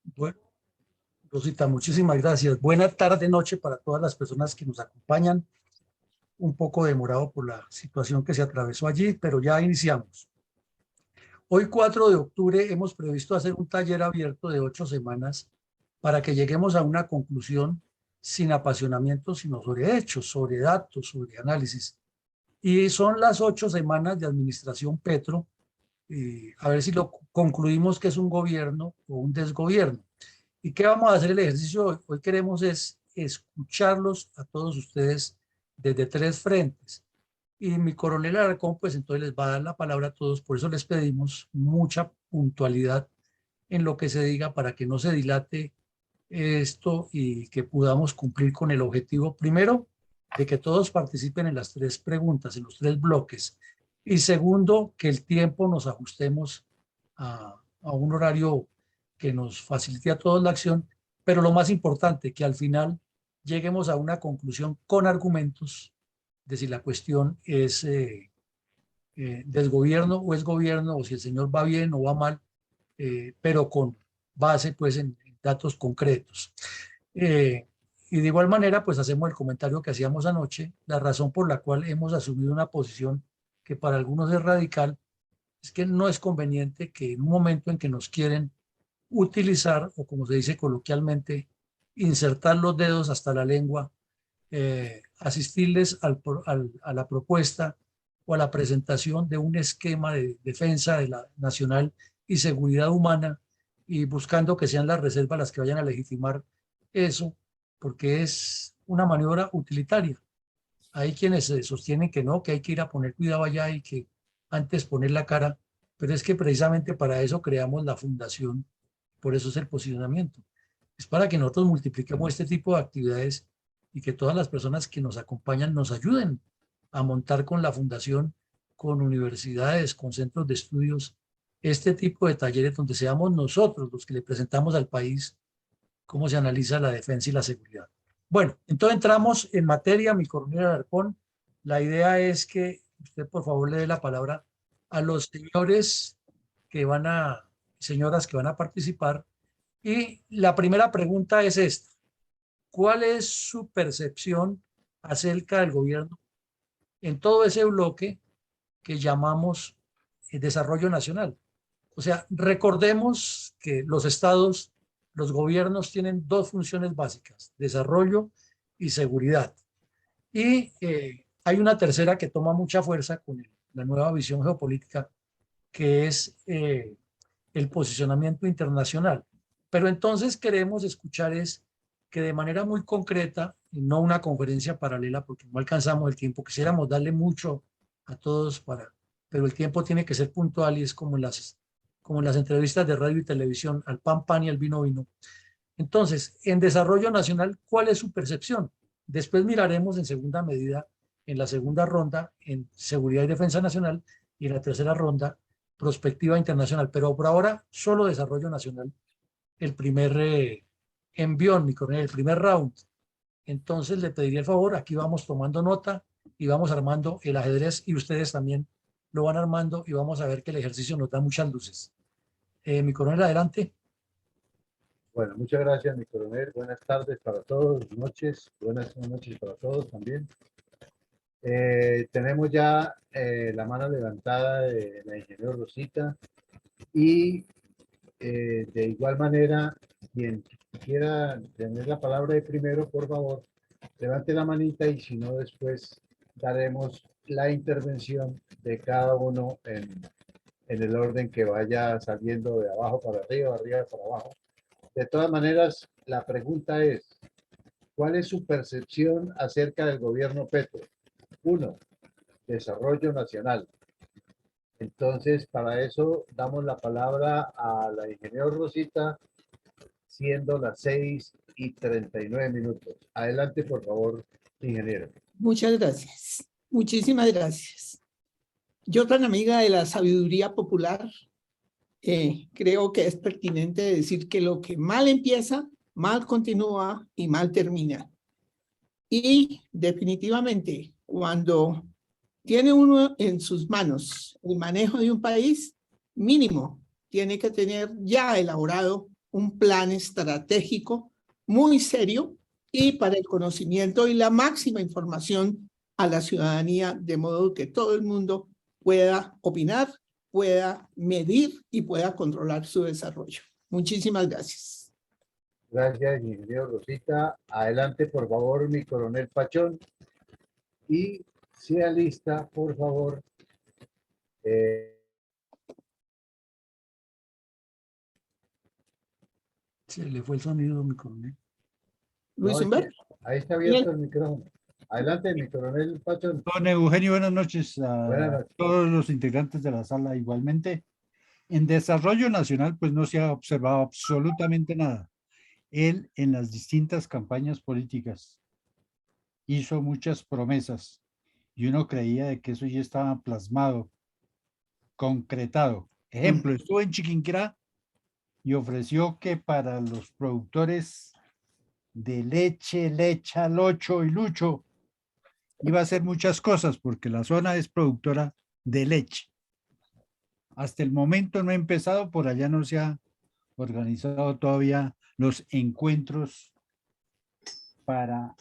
Bueno, Rosita, muchísimas gracias. Buena tarde, noche para todas las personas que nos acompañan. Un poco demorado por la situación que se atravesó allí, pero ya iniciamos. Hoy, 4 de octubre, hemos previsto hacer un taller abierto de 8 semanas para que lleguemos a una conclusión sin apasionamiento, sino sobre hechos, sobre datos, sobre análisis. Y son las 8 semanas de administración Petro, a ver si lo concluimos que es un gobierno o un desgobierno. ¿Y qué vamos a hacer el ejercicio hoy? Hoy queremos es escucharlos a todos ustedes desde 3 frentes. Y mi coronel Alarcón, pues entonces les va a dar la palabra a todos. Por eso les pedimos mucha puntualidad en lo que se diga para que no se dilate esto y que podamos cumplir con el objetivo, primero, de que todos participen en las 3 preguntas, en los 3 bloques. Y segundo, que el tiempo nos ajustemos a un horario que nos facilite a todos la acción, pero lo más importante, que al final lleguemos a una conclusión con argumentos de si la cuestión es desgobierno o es gobierno, o si el señor va bien o va mal, pero con base pues en datos concretos. Eh, y de igual manera, pues hacemos el comentario que hacíamos anoche, la razón por la cual hemos asumido una posición que para algunos es radical, es que no es conveniente que en un momento en que nos quieren utilizar, o como se dice coloquialmente, insertar los dedos hasta la lengua, asistirles a la propuesta o a la presentación de un esquema de defensa de la nacional y seguridad humana, y buscando que sean las reservas las que vayan a legitimar eso, porque es una maniobra utilitaria. Hay quienes sostienen que no, que hay que ir a poner cuidado allá y que antes poner la cara, pero es que precisamente para eso creamos la fundación, por eso es el posicionamiento. Es para que nosotros multipliquemos este tipo de actividades y que todas las personas que nos acompañan nos ayuden a montar con la fundación, con universidades, con centros de estudios, este tipo de talleres donde seamos nosotros los que le presentamos al país cómo se analiza la defensa y la seguridad. Bueno, entonces entramos en materia, mi coronel Alarcón. La idea es que usted, por favor, le dé la palabra a los señores señoras que van a participar. Y la primera pregunta es esta: ¿cuál es su percepción acerca del gobierno en todo ese bloque que llamamos desarrollo nacional? O sea, recordemos que los estados, los gobiernos tienen 2 funciones básicas: desarrollo y seguridad. Y hay una tercera que toma mucha fuerza con la nueva visión geopolítica, que es el posicionamiento internacional. Pero entonces queremos escuchar es que de manera muy concreta, y no una conferencia paralela, porque no alcanzamos el tiempo, quisiéramos darle mucho a todos pero el tiempo tiene que ser puntual, y es como en las entrevistas de radio y televisión, al pan pan y al vino vino. Entonces, en desarrollo nacional, ¿cuál es su percepción? Después miraremos en segunda medida, en la segunda ronda, en seguridad y defensa nacional, y en la tercera ronda, prospectiva internacional. Pero por ahora, solo desarrollo nacional, el primer envión, mi coronel, el primer round. Entonces, le pediría el favor, aquí vamos tomando nota y vamos armando el ajedrez, y ustedes también lo van armando, y vamos a ver que el ejercicio nos da muchas luces. Mi coronel, adelante. Bueno, muchas gracias, mi coronel. Buenas tardes para todos, buenas noches para todos también. Tenemos ya la mano levantada de la ingeniera Rosita, y de igual manera, quien quiera tener la palabra de primero, por favor, levante la manita, y si no, después daremos la intervención de cada uno en el orden que vaya saliendo de abajo para arriba, arriba para abajo. De todas maneras, la pregunta es: ¿cuál es su percepción acerca del gobierno Petro? 1. Desarrollo nacional. Entonces, para eso damos la palabra a la ingeniera Rosita, siendo las 6:39. Adelante, por favor, ingeniero. Muchas gracias. Muchísimas gracias. Yo, tan amiga de la sabiduría popular, creo que es pertinente decir que lo que mal empieza, mal continúa y mal termina. Y definitivamente, cuando tiene uno en sus manos el manejo de un país, mínimo tiene que tener ya elaborado un plan estratégico muy serio y para el conocimiento y la máxima información a la ciudadanía, de modo que todo el mundo pueda opinar, pueda medir y pueda controlar su desarrollo. Muchísimas gracias. Gracias, ingeniero Rosita. Adelante, por favor, mi coronel Pachón. Y sea lista, por favor. Se le fue el sonido, mi coronel. Luis No, Humberto. ahí está abierto el micrófono. Adelante, mi coronel Pachón. Don Eugenio, buenas noches Buenas a noches. todos los integrantes de la sala igualmente. En desarrollo nacional, pues no se ha observado absolutamente nada. Él en las distintas campañas políticas hizo muchas promesas y uno creía de que eso ya estaba plasmado, concretado. Ejemplo, estuvo en Chiquinquirá y ofreció que para los productores de leche, lecha, locho y lucho, iba a hacer muchas cosas porque la zona es productora de leche. Hasta el momento no ha empezado, por allá no se ha organizado todavía los encuentros para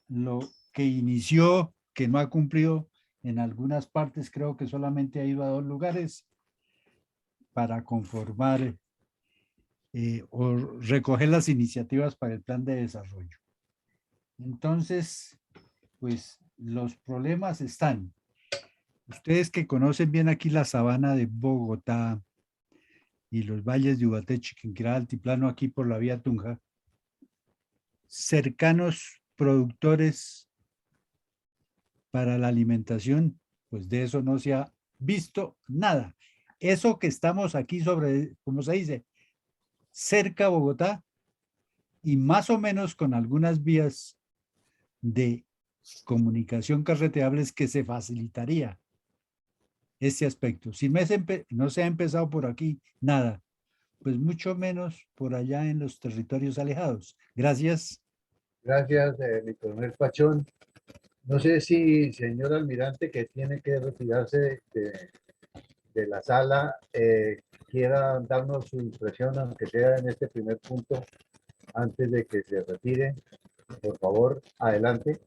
lo que inició, que no ha cumplido en algunas partes, creo que solamente ha ido a 2 lugares para conformar o recoger las iniciativas para el plan de desarrollo. Entonces, pues los problemas están. Ustedes que conocen bien aquí la sabana de Bogotá y los valles de Ubaté, Chiquinquirá, Altiplano, aquí por la vía Tunja, cercanos productores para la alimentación, pues de eso no se ha visto nada. Eso que estamos aquí sobre, como se dice, cerca a Bogotá y más o menos con algunas vías de comunicación carreteables que se facilitaría este aspecto. Si no se ha empezado por aquí, nada, pues mucho menos por allá en los territorios alejados. Gracias. Gracias, mi coronel Pachón. No sé si, señor almirante, que tiene que retirarse de la sala, quiera darnos su impresión, aunque sea en este primer punto, antes de que se retire. Por favor, adelante.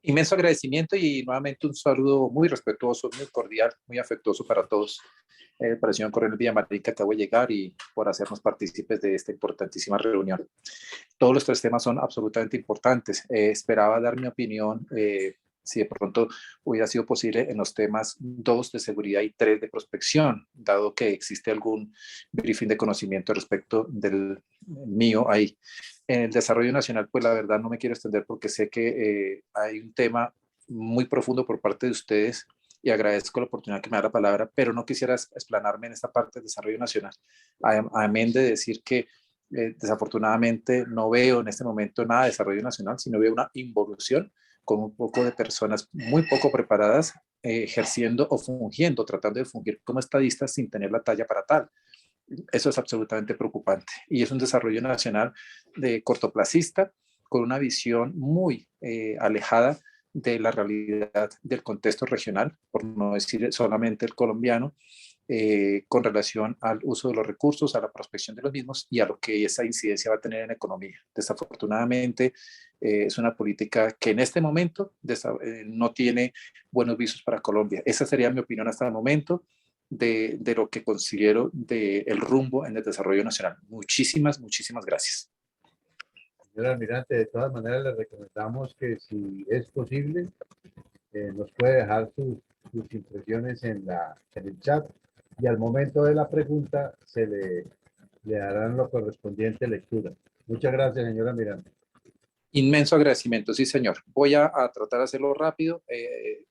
Inmenso agradecimiento y nuevamente un saludo muy respetuoso, muy cordial, muy afectuoso para todos. Para el señor Coronel Villamarín, que acabo de llegar y por hacernos partícipes de esta importantísima reunión. Todos los 3 temas son absolutamente importantes. Esperaba dar mi opinión, si de pronto hubiera sido posible, en los temas 2 de seguridad y 3 de prospección, dado que existe algún briefing de conocimiento respecto del mío ahí. En el desarrollo nacional, pues la verdad no me quiero extender porque sé que hay un tema muy profundo por parte de ustedes y agradezco la oportunidad que me da la palabra, pero no quisiera explanarme en esta parte del desarrollo nacional. Amén de decir que desafortunadamente no veo en este momento nada de desarrollo nacional, sino veo una involución con un poco de personas muy poco preparadas ejerciendo o fungiendo, tratando de fungir como estadistas sin tener la talla para tal. Eso es absolutamente preocupante y es un desarrollo nacional de cortoplacista con una visión muy alejada de la realidad del contexto regional, por no decir solamente el colombiano, con relación al uso de los recursos, a la prospección de los mismos y a lo que esa incidencia va a tener en la economía. Desafortunadamente, es una política que en este momento no tiene buenos visos para Colombia. Esa sería mi opinión hasta el momento de lo que considero del rumbo en el desarrollo nacional. Muchísimas gracias. Señor almirante, de todas maneras le recomendamos que si es posible, nos puede dejar sus impresiones en el chat y al momento de la pregunta se le darán la correspondiente lectura. Muchas gracias, señor almirante. Inmenso agradecimiento, sí señor. Voy a tratar de hacerlo rápido.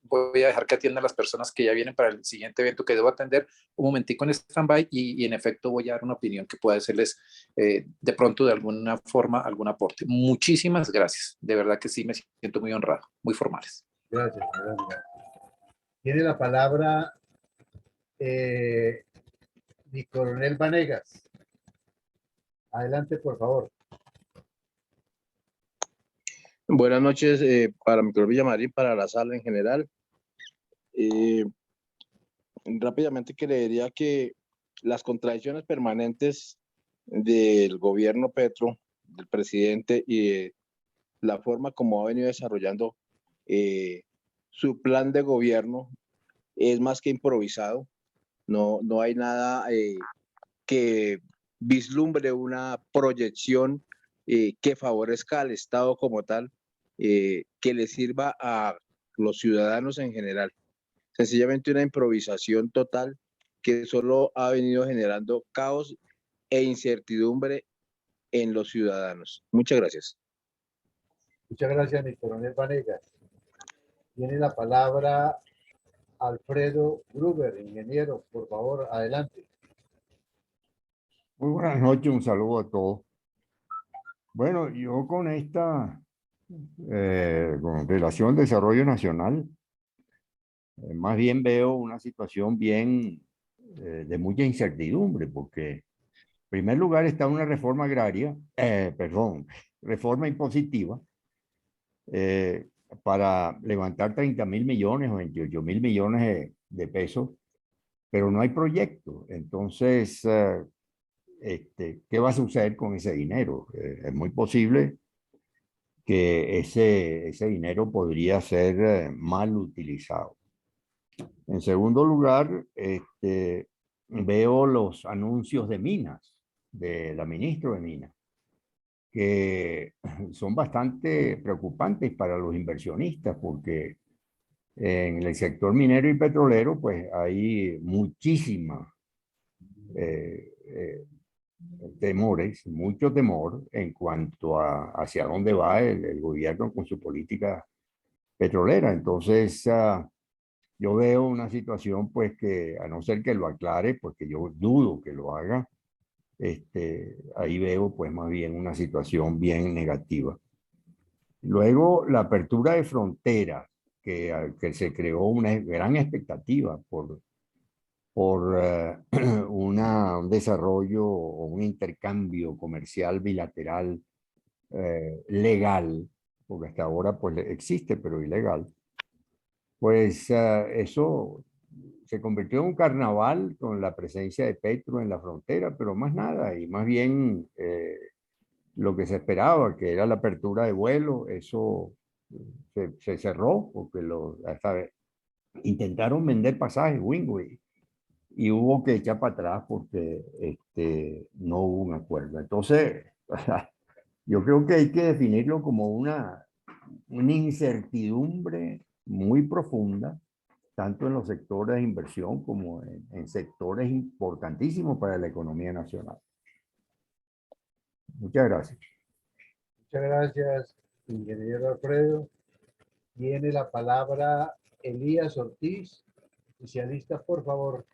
Voy a dejar que atiendan las personas que ya vienen para el siguiente evento que debo atender un momentico en stand-by y en efecto voy a dar una opinión que pueda hacerles de pronto de alguna forma algún aporte. Muchísimas gracias. De verdad que sí me siento muy honrado, muy formales. Gracias, señor almirante. Tiene la palabra mi coronel Vanegas. Adelante, por favor. Buenas noches para mi coronel Villamarín, para la sala en general. Rápidamente que le diría que las contradicciones permanentes del gobierno Petro, del presidente y de la forma como ha venido desarrollando su plan de gobierno es más que improvisado. No hay nada que vislumbre una proyección que favorezca al Estado como tal, que le sirva a los ciudadanos en general. Sencillamente una improvisación total que solo ha venido generando caos e incertidumbre en los ciudadanos. Muchas gracias. Muchas gracias, mi coronel Vanegas. Tiene la palabra Alfredo Gruber, ingeniero. Por favor, adelante. Muy buenas noches, un saludo a todos. Bueno, yo con esta con relación al desarrollo nacional, más bien veo una situación bien de mucha incertidumbre, porque en primer lugar está una reforma agraria, reforma impositiva, para levantar 30.000 millones o 28.000 millones de pesos, pero no hay proyecto. Entonces, ¿qué va a suceder con ese dinero? Es muy posible que ese dinero podría ser mal utilizado. En segundo lugar, veo los anuncios de Minas, de la ministra de Minas, que son bastante preocupantes para los inversionistas, porque en el sector minero y petrolero, pues hay muchísima temores, mucho temor en cuanto a hacia dónde va el gobierno con su política petrolera. Entonces, yo veo una situación, pues, que a no ser que lo aclare, porque yo dudo que lo haga, ahí veo, pues, más bien una situación bien negativa. Luego, la apertura de fronteras, que se creó una gran expectativa por un desarrollo o un intercambio comercial bilateral legal, porque hasta ahora pues existe, pero ilegal, pues eso se convirtió en un carnaval con la presencia de Petro en la frontera, pero más nada, y más bien lo que se esperaba, que era la apertura de vuelo, eso se cerró, porque hasta intentaron vender pasajes, Wingway, y hubo que echar para atrás porque no hubo un acuerdo. Entonces, yo creo que hay que definirlo como una incertidumbre muy profunda, tanto en los sectores de inversión como en sectores importantísimos para la economía nacional. Muchas gracias. Muchas gracias, ingeniero Alfredo. Tiene la palabra Elías Ortiz, especialista, por favor,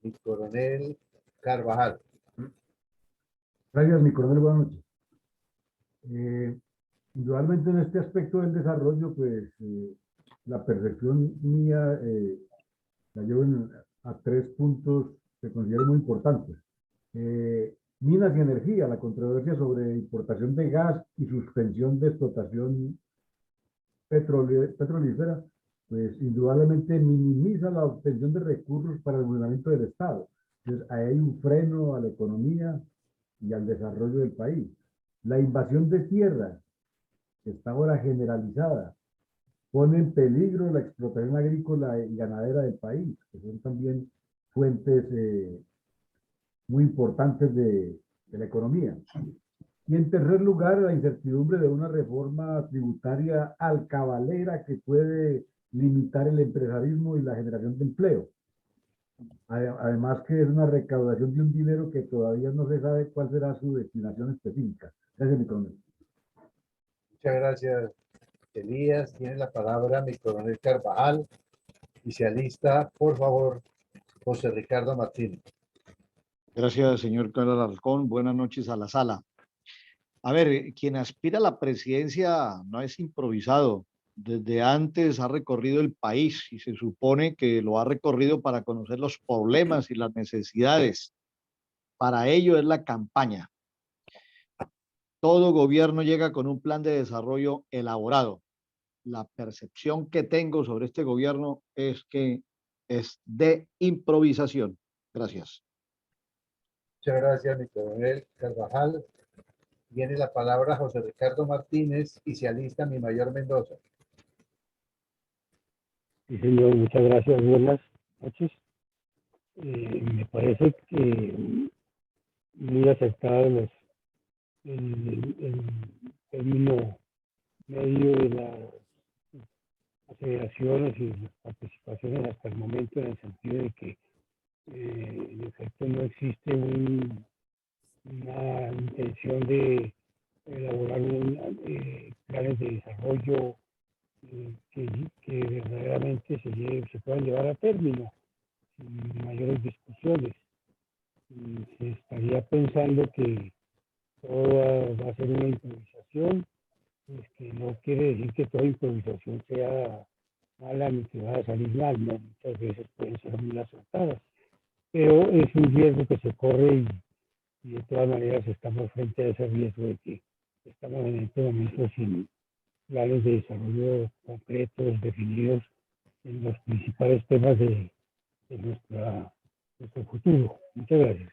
mi coronel Carvajal. Gracias, mi coronel, buenas noches. Indudablemente en este aspecto del desarrollo, pues la percepción mía la llevo a 3 puntos que considero muy importantes. Minas y energía, la controversia sobre importación de gas y suspensión de explotación petrolífera, pues indudablemente minimiza la obtención de recursos para el funcionamiento del Estado. Entonces, ahí hay un freno a la economía y al desarrollo del país. La invasión de tierras, que está ahora generalizada, pone en peligro la explotación agrícola y ganadera del país, que son también fuentes muy importantes de la economía. Y en tercer lugar, la incertidumbre de una reforma tributaria alcabalera que puede limitar el empresarismo y la generación de empleo. Además que es una recaudación de un dinero que todavía no se sabe cuál será su destinación específica. Gracias, mi coronel. Muchas gracias, Elías. Tiene la palabra mi coronel Carvajal, especialista, por favor, José Ricardo Martínez. Gracias, señor Carlos Alarcón. Buenas noches a la sala. A ver, quien aspira a la presidencia no es improvisado. Desde antes ha recorrido el país y se supone que lo ha recorrido para conocer los problemas y las necesidades. Para ello es la campaña. Todo gobierno llega con un plan de desarrollo elaborado. La percepción que tengo sobre este gobierno es que es de improvisación. Gracias. Muchas gracias, mi coronel Carvajal. Tiene la palabra José Ricardo Martínez y se alista mi mayor Mendoza. Sí, señor, muchas gracias. Buenas noches. Me parece que muy acertado el término medio de las aceleraciones y las participaciones hasta el momento, en el sentido de que en efecto no existe una intención de elaborar planes de desarrollo que verdaderamente se puedan llevar a término sin mayores discusiones. Y se estaría pensando que todo va a ser una improvisación, pues que no quiere decir que toda improvisación sea mala ni que vaya a salir mal, ¿no? Muchas veces pueden ser muy acertadas, pero es un riesgo que se corre y de todas maneras estamos frente a ese riesgo de que estamos en este momento sin planes de desarrollo concretos, definidos en los principales temas de nuestro futuro. Muchas gracias.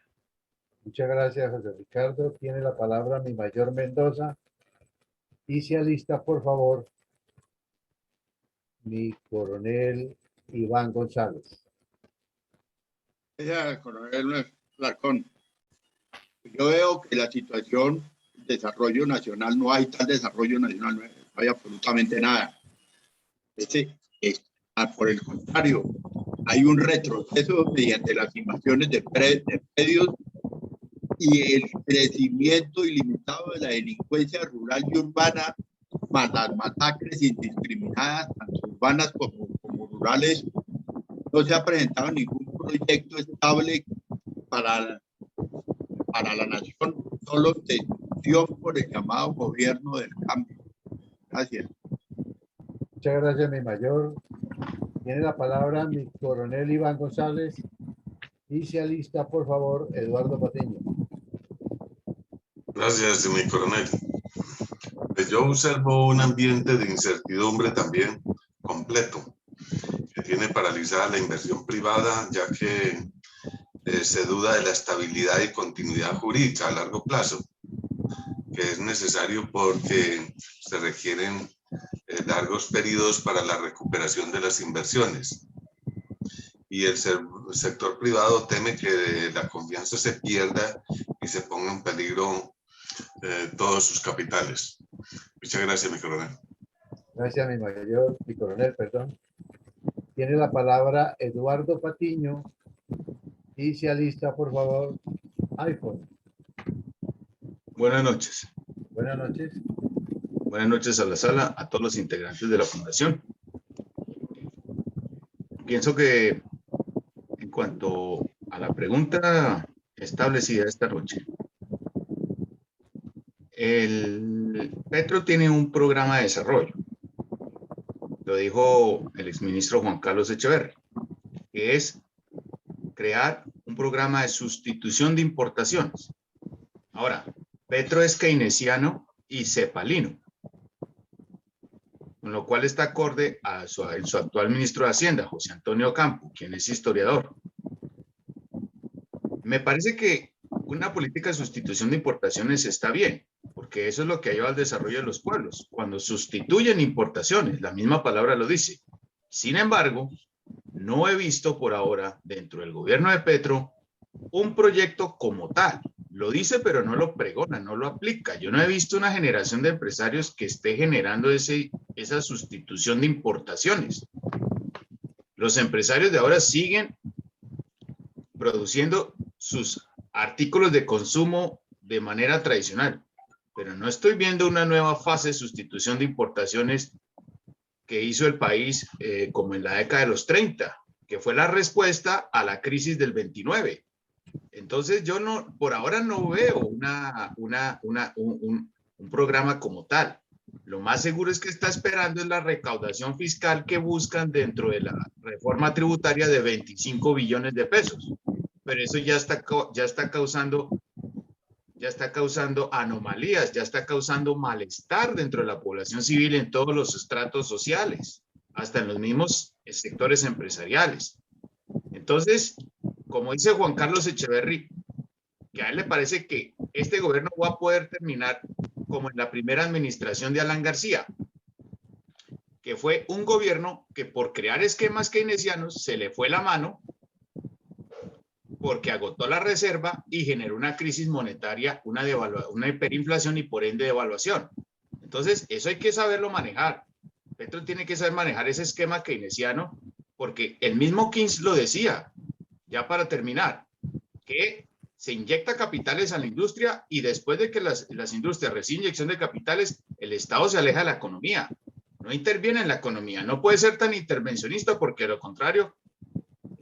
Muchas gracias, José Ricardo. Tiene la palabra mi mayor Mendoza. Y se alista, por favor, mi coronel Iván González. Gracias, coronel Larcón. Yo veo que la situación de desarrollo nacional, no hay tal desarrollo nacional, no hay absolutamente nada. Por el contrario, hay un retroceso mediante las invasiones de predios y el crecimiento ilimitado de la delincuencia rural y urbana, más las masacres indiscriminadas, tanto urbanas como rurales. No se ha presentado ningún proyecto estable para la nación, solo destrucción por el llamado gobierno del cambio. Gracias. Muchas gracias, mi mayor. Tiene la palabra mi coronel Iván González y se alista, por favor, Eduardo Patiño. Gracias, mi coronel. Pues yo observo un ambiente de incertidumbre también completo, que tiene paralizada la inversión privada, ya que se duda de la estabilidad y continuidad jurídica a largo plazo, que es necesario porque se requieren largos periodos para la recuperación de las inversiones. Y el sector privado teme que la confianza se pierda y se ponga en peligro todos sus capitales. Muchas gracias, mi coronel. Gracias, mi coronel, perdón. Tiene la palabra Eduardo Patiño y se alista, por favor, iPhone. Buenas noches. Buenas noches. Buenas noches a la sala, a todos los integrantes de la Fundación. Pienso que en cuanto a la pregunta establecida esta noche, el Petro tiene un programa de desarrollo. Lo dijo el exministro Juan Carlos Echeverri, que es crear un programa de sustitución de importaciones. Ahora, Petro es keynesiano y cepalino, con lo cual está acorde a su actual ministro de Hacienda, José Antonio Campo, quien es historiador. Me parece que una política de sustitución de importaciones está bien, porque eso es lo que ayuda al desarrollo de los pueblos, cuando sustituyen importaciones, la misma palabra lo dice. Sin embargo, no he visto por ahora, dentro del gobierno de Petro, un proyecto como tal. Lo dice, pero no lo pregona, no lo aplica. Yo no he visto una generación de empresarios que esté generando esa sustitución de importaciones. Los empresarios de ahora siguen produciendo sus artículos de consumo de manera tradicional, pero no estoy viendo una nueva fase de sustitución de importaciones que hizo el país como en la década de los 30, que fue la respuesta a la crisis del 29. Entonces yo no, por ahora no veo un programa como tal. Lo más seguro es que está esperando es la recaudación fiscal que buscan dentro de la reforma tributaria de 25 billones de pesos. Pero eso ya está causando anomalías, ya está causando malestar dentro de la población civil en todos los estratos sociales, hasta en los mismos sectores empresariales. Entonces, como dice Juan Carlos Echeverri, que a él le parece que este gobierno va a poder terminar como en la primera administración de Alan García, que fue un gobierno que por crear esquemas keynesianos se le fue la mano porque agotó la reserva y generó una crisis monetaria, una hiperinflación y por ende devaluación. Entonces, eso hay que saberlo manejar. Petro tiene que saber manejar ese esquema keynesiano, porque el mismo Keynes lo decía, ya para terminar, que se inyecta capitales a la industria y después de que las industrias reciben inyección de capitales, el Estado se aleja de la economía, no interviene en la economía, no puede ser tan intervencionista porque a lo contrario,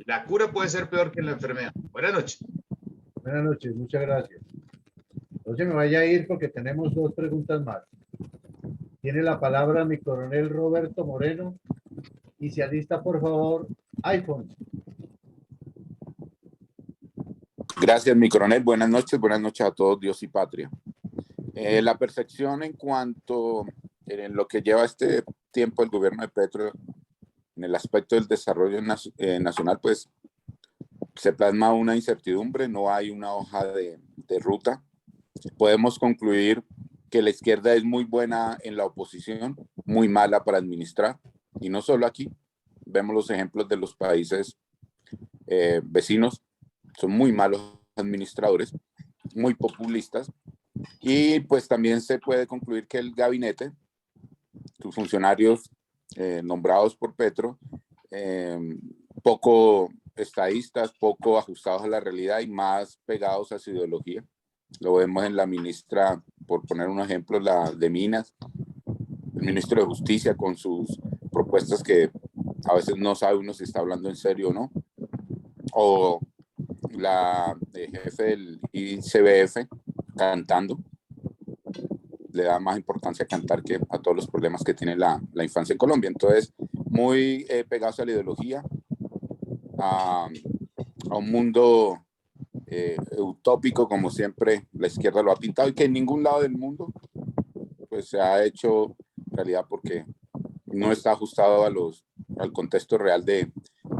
la cura puede ser peor que la enfermedad. Buenas noches. Buenas noches, muchas gracias. No se me vaya a ir porque tenemos 2 preguntas más. Tiene la palabra mi coronel Roberto Moreno y se alista, por favor, iPhone. Gracias, mi coronel. Buenas noches a todos, Dios y patria. La percepción en cuanto en lo que lleva este tiempo el gobierno de Petro en el aspecto del desarrollo nacional, pues se plasma una incertidumbre, no hay una hoja de ruta. Podemos concluir que la izquierda es muy buena en la oposición, muy mala para administrar, y no solo aquí, vemos los ejemplos de los países vecinos, son muy malos administradores, muy populistas, y pues también se puede concluir que el gabinete, sus funcionarios nombrados por Petro, poco estadistas, poco ajustados a la realidad y más pegados a su ideología. Lo vemos en la ministra, por poner un ejemplo, la de Minas, el ministro de Justicia con sus propuestas que a veces no sabe uno si está hablando en serio o no, o la jefe del ICBF cantando, le da más importancia a cantar que a todos los problemas que tiene la infancia en Colombia. Entonces, muy pegados a la ideología, a un mundo utópico, como siempre la izquierda lo ha pintado, y que en ningún lado del mundo pues se ha hecho realidad porque no está ajustado al contexto real de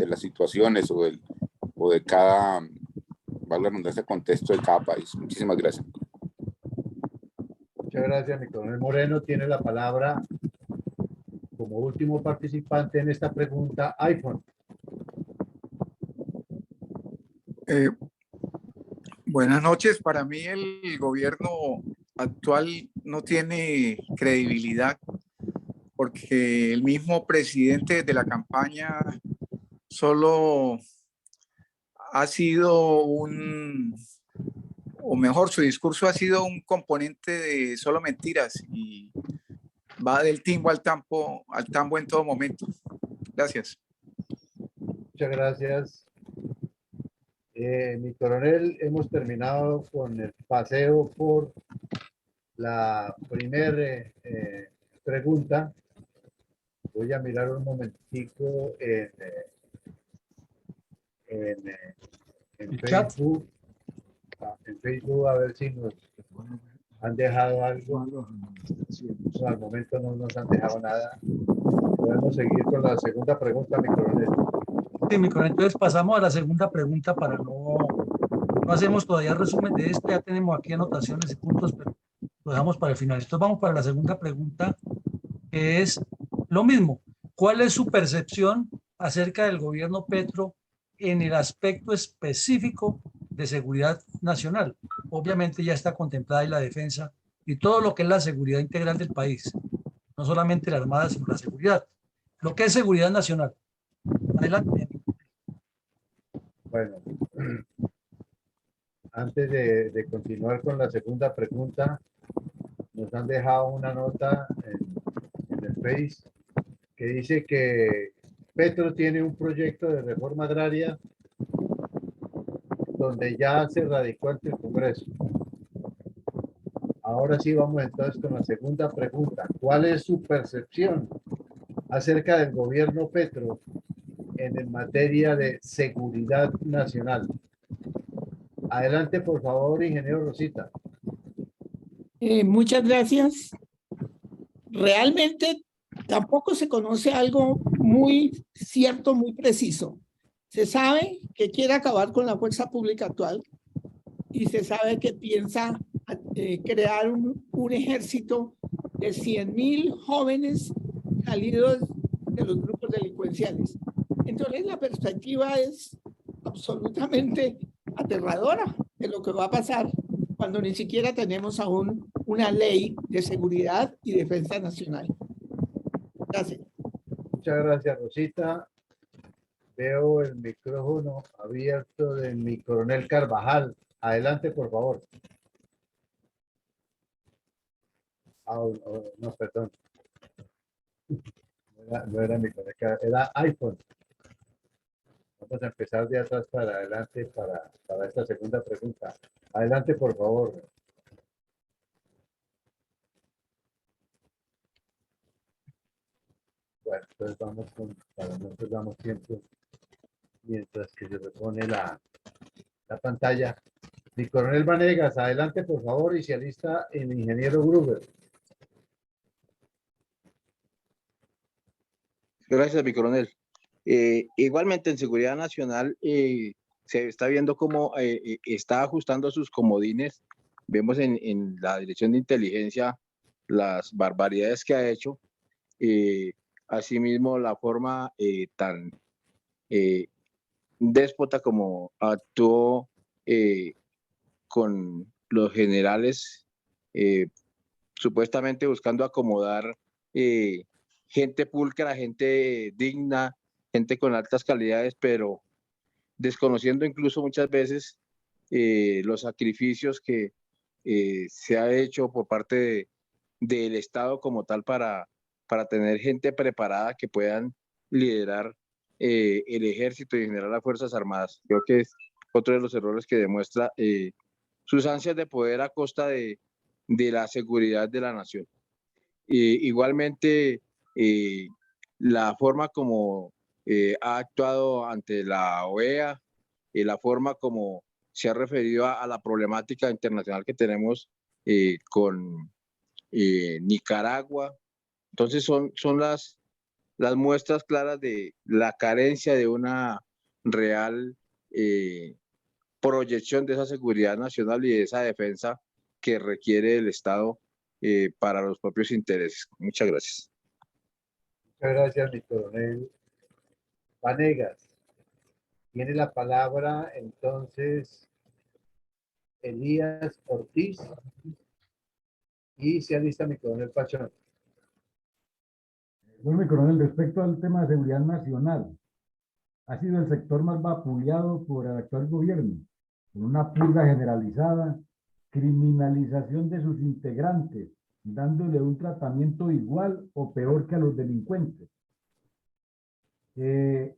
las situaciones o de cada, valga la redundancia, contexto de cada país. Muchísimas gracias. Muchas gracias, mi coronel Moreno. Tiene la palabra como último participante en esta pregunta, iPhone. Buenas noches. Para mí el gobierno actual no tiene credibilidad porque el mismo presidente de la campaña solo ha sido o mejor, su discurso ha sido un componente de solo mentiras y va del timbo al tambo en todo momento. Gracias. Muchas gracias. Mi coronel, hemos terminado con el paseo por la primera pregunta. Voy a mirar un momentico en Facebook. En Facebook a ver si nos han dejado algo. No, al momento no nos han dejado nada. Podemos seguir con la segunda pregunta, mi coronel. Sí, mi coronel. Entonces pasamos a la segunda pregunta para no hacemos todavía resumen de esto. Ya tenemos aquí anotaciones y puntos, pero lo dejamos para el final. Entonces vamos para la segunda pregunta, que es lo mismo. ¿Cuál es su percepción acerca del gobierno Petro en el aspecto específico de seguridad nacional? Obviamente ya está contemplada en la defensa y todo lo que es la seguridad integral del país, no solamente la Armada, sino la seguridad. Lo que es seguridad nacional. Adelante. Bueno, antes de continuar con la segunda pregunta, nos han dejado una nota en el Face que dice que Petro tiene un proyecto de reforma agraria donde ya se radicó ante el Congreso. Ahora sí vamos entonces con la segunda pregunta. ¿Cuál es su percepción acerca del gobierno Petro en materia de seguridad nacional? Adelante, por favor, ingeniero Rosita. Muchas gracias. Realmente tampoco se conoce algo muy cierto, muy preciso. Se sabe que quiere acabar con la fuerza pública actual, y se sabe que piensa crear un ejército de 100.000 jóvenes salidos de los grupos delincuenciales. Entonces la perspectiva es absolutamente aterradora de lo que va a pasar cuando ni siquiera tenemos aún una ley de seguridad y defensa nacional. Gracias. Muchas gracias, Rosita. Veo el micrófono abierto de mi coronel Carvajal. Adelante, por favor. No, perdón. No era mi coronel, era iPhone. Vamos a empezar de atrás para adelante para esta segunda pregunta. Adelante, por favor. Bueno, entonces vamos para nosotros damos tiempo mientras que se repone la pantalla. Mi coronel Vanegas, adelante, por favor, y se alista el ingeniero Gruber. Gracias, mi coronel. Igualmente en seguridad nacional se está viendo cómo está ajustando sus comodines. Vemos en la dirección de inteligencia las barbaridades que ha hecho. Asimismo, la forma tan déspota como actuó con los generales, supuestamente buscando acomodar gente pulcra, gente digna, gente con altas calidades, pero desconociendo incluso muchas veces los sacrificios que se ha hecho por parte del Estado como tal para tener gente preparada que puedan liderar el ejército y generar las Fuerzas Armadas. Creo que es otro de los errores que demuestra sus ansias de poder a costa de la seguridad de la nación. Igualmente, la forma como ha actuado ante la OEA, la forma como se ha referido a la problemática internacional que tenemos con Nicaragua. Entonces son las muestras claras de la carencia de una real proyección de esa seguridad nacional y de esa defensa que requiere el Estado para los propios intereses. Muchas gracias. Muchas gracias, mi coronel Vanegas. Tiene la palabra entonces Elías Ortiz y se alista mi coronel Pachón. Bueno, mi coronel, respecto al tema de seguridad nacional, ha sido el sector más vapuleado por el actual gobierno, con una purga generalizada, criminalización de sus integrantes, dándole un tratamiento igual o peor que a los delincuentes.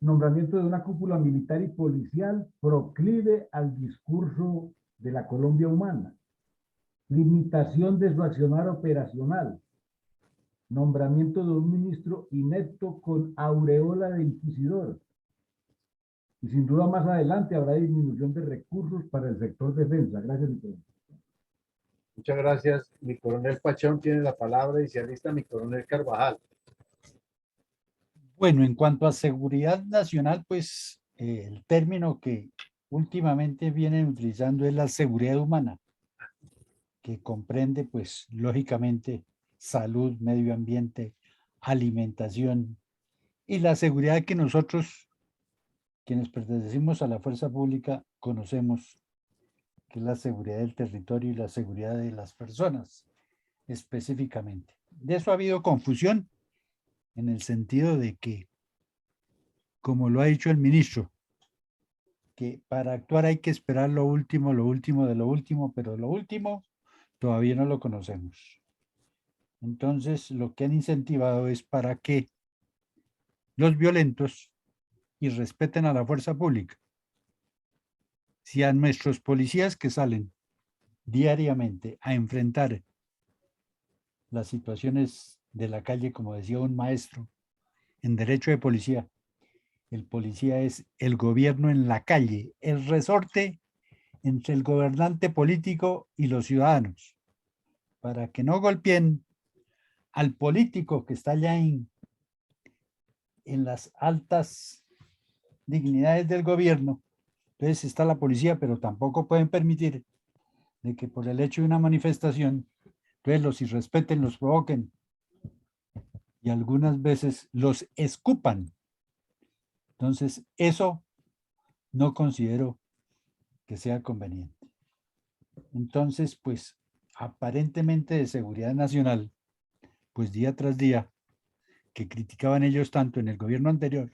Nombramiento de una cúpula militar y policial proclive al discurso de la Colombia humana. Limitación de su accionar operacional. Nombramiento de un ministro inepto con aureola de inquisidor. Y sin duda más adelante habrá disminución de recursos para el sector defensa. Gracias, mi coronel. Muchas gracias. Mi coronel Pachón tiene la palabra y se alista mi coronel Carvajal. Bueno, en cuanto a seguridad nacional, pues el término que últimamente vienen utilizando es la seguridad humana, que comprende, pues, lógicamente, salud, medio ambiente, alimentación y la seguridad que nosotros, quienes pertenecemos a la fuerza pública, conocemos, que es la seguridad del territorio y la seguridad de las personas, específicamente. De eso ha habido confusión, en el sentido de que, como lo ha dicho el ministro, que para actuar hay que esperar lo último de lo último, pero lo último todavía no lo conocemos. Entonces, lo que han incentivado es para que los violentos irrespeten a la fuerza pública. Si a nuestros policías que salen diariamente a enfrentar las situaciones de la calle, como decía un maestro en derecho de policía, el policía es el gobierno en la calle, el resorte entre el gobernante político y los ciudadanos, para que no golpeen al político que está allá en las altas dignidades del gobierno. Entonces está la policía, pero tampoco pueden permitir de que por el hecho de una manifestación, entonces los irrespeten, los provoquen y algunas veces los escupan. Entonces, eso no considero que sea conveniente. Entonces, pues, aparentemente de seguridad nacional, pues día tras día, que criticaban ellos tanto en el gobierno anterior,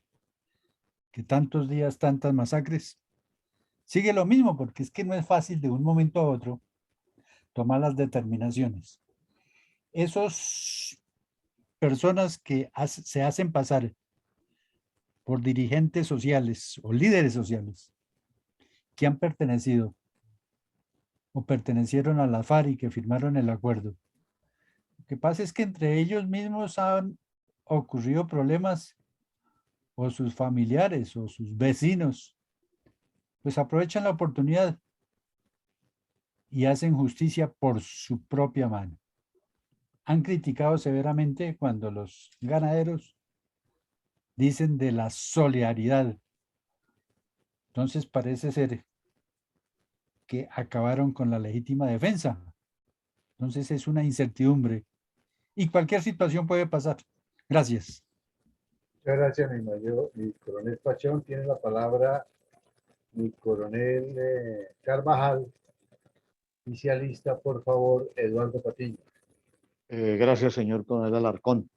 que tantos días, tantas masacres, sigue lo mismo, porque es que no es fácil de un momento a otro tomar las determinaciones. Esos personas que se hacen pasar por dirigentes sociales o líderes sociales que han pertenecido o pertenecieron a la FARC y que firmaron el acuerdo. Lo que pasa es que entre ellos mismos han ocurrido problemas, o sus familiares o sus vecinos, pues aprovechan la oportunidad y hacen justicia por su propia mano. Han criticado severamente cuando los ganaderos dicen de la solidaridad. Entonces parece ser que acabaron con la legítima defensa. Entonces es una incertidumbre y cualquier situación puede pasar. Gracias. Muchas gracias, mi coronel Pachón. Tiene la palabra mi coronel Carvajal. Oficialista, por favor, Eduardo Patiño. Gracias, señor coronel Alarcón.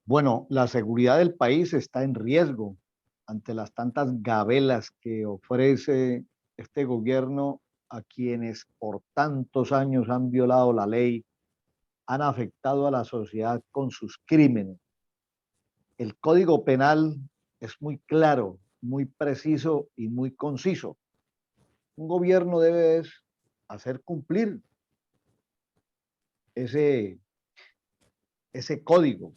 Bueno, la seguridad del país está en riesgo ante las tantas gabelas que ofrece este gobierno a quienes por tantos años han violado la ley, han afectado a la sociedad con sus crímenes. El Código Penal es muy claro, muy preciso y muy conciso. Un gobierno debe hacer cumplir ese código.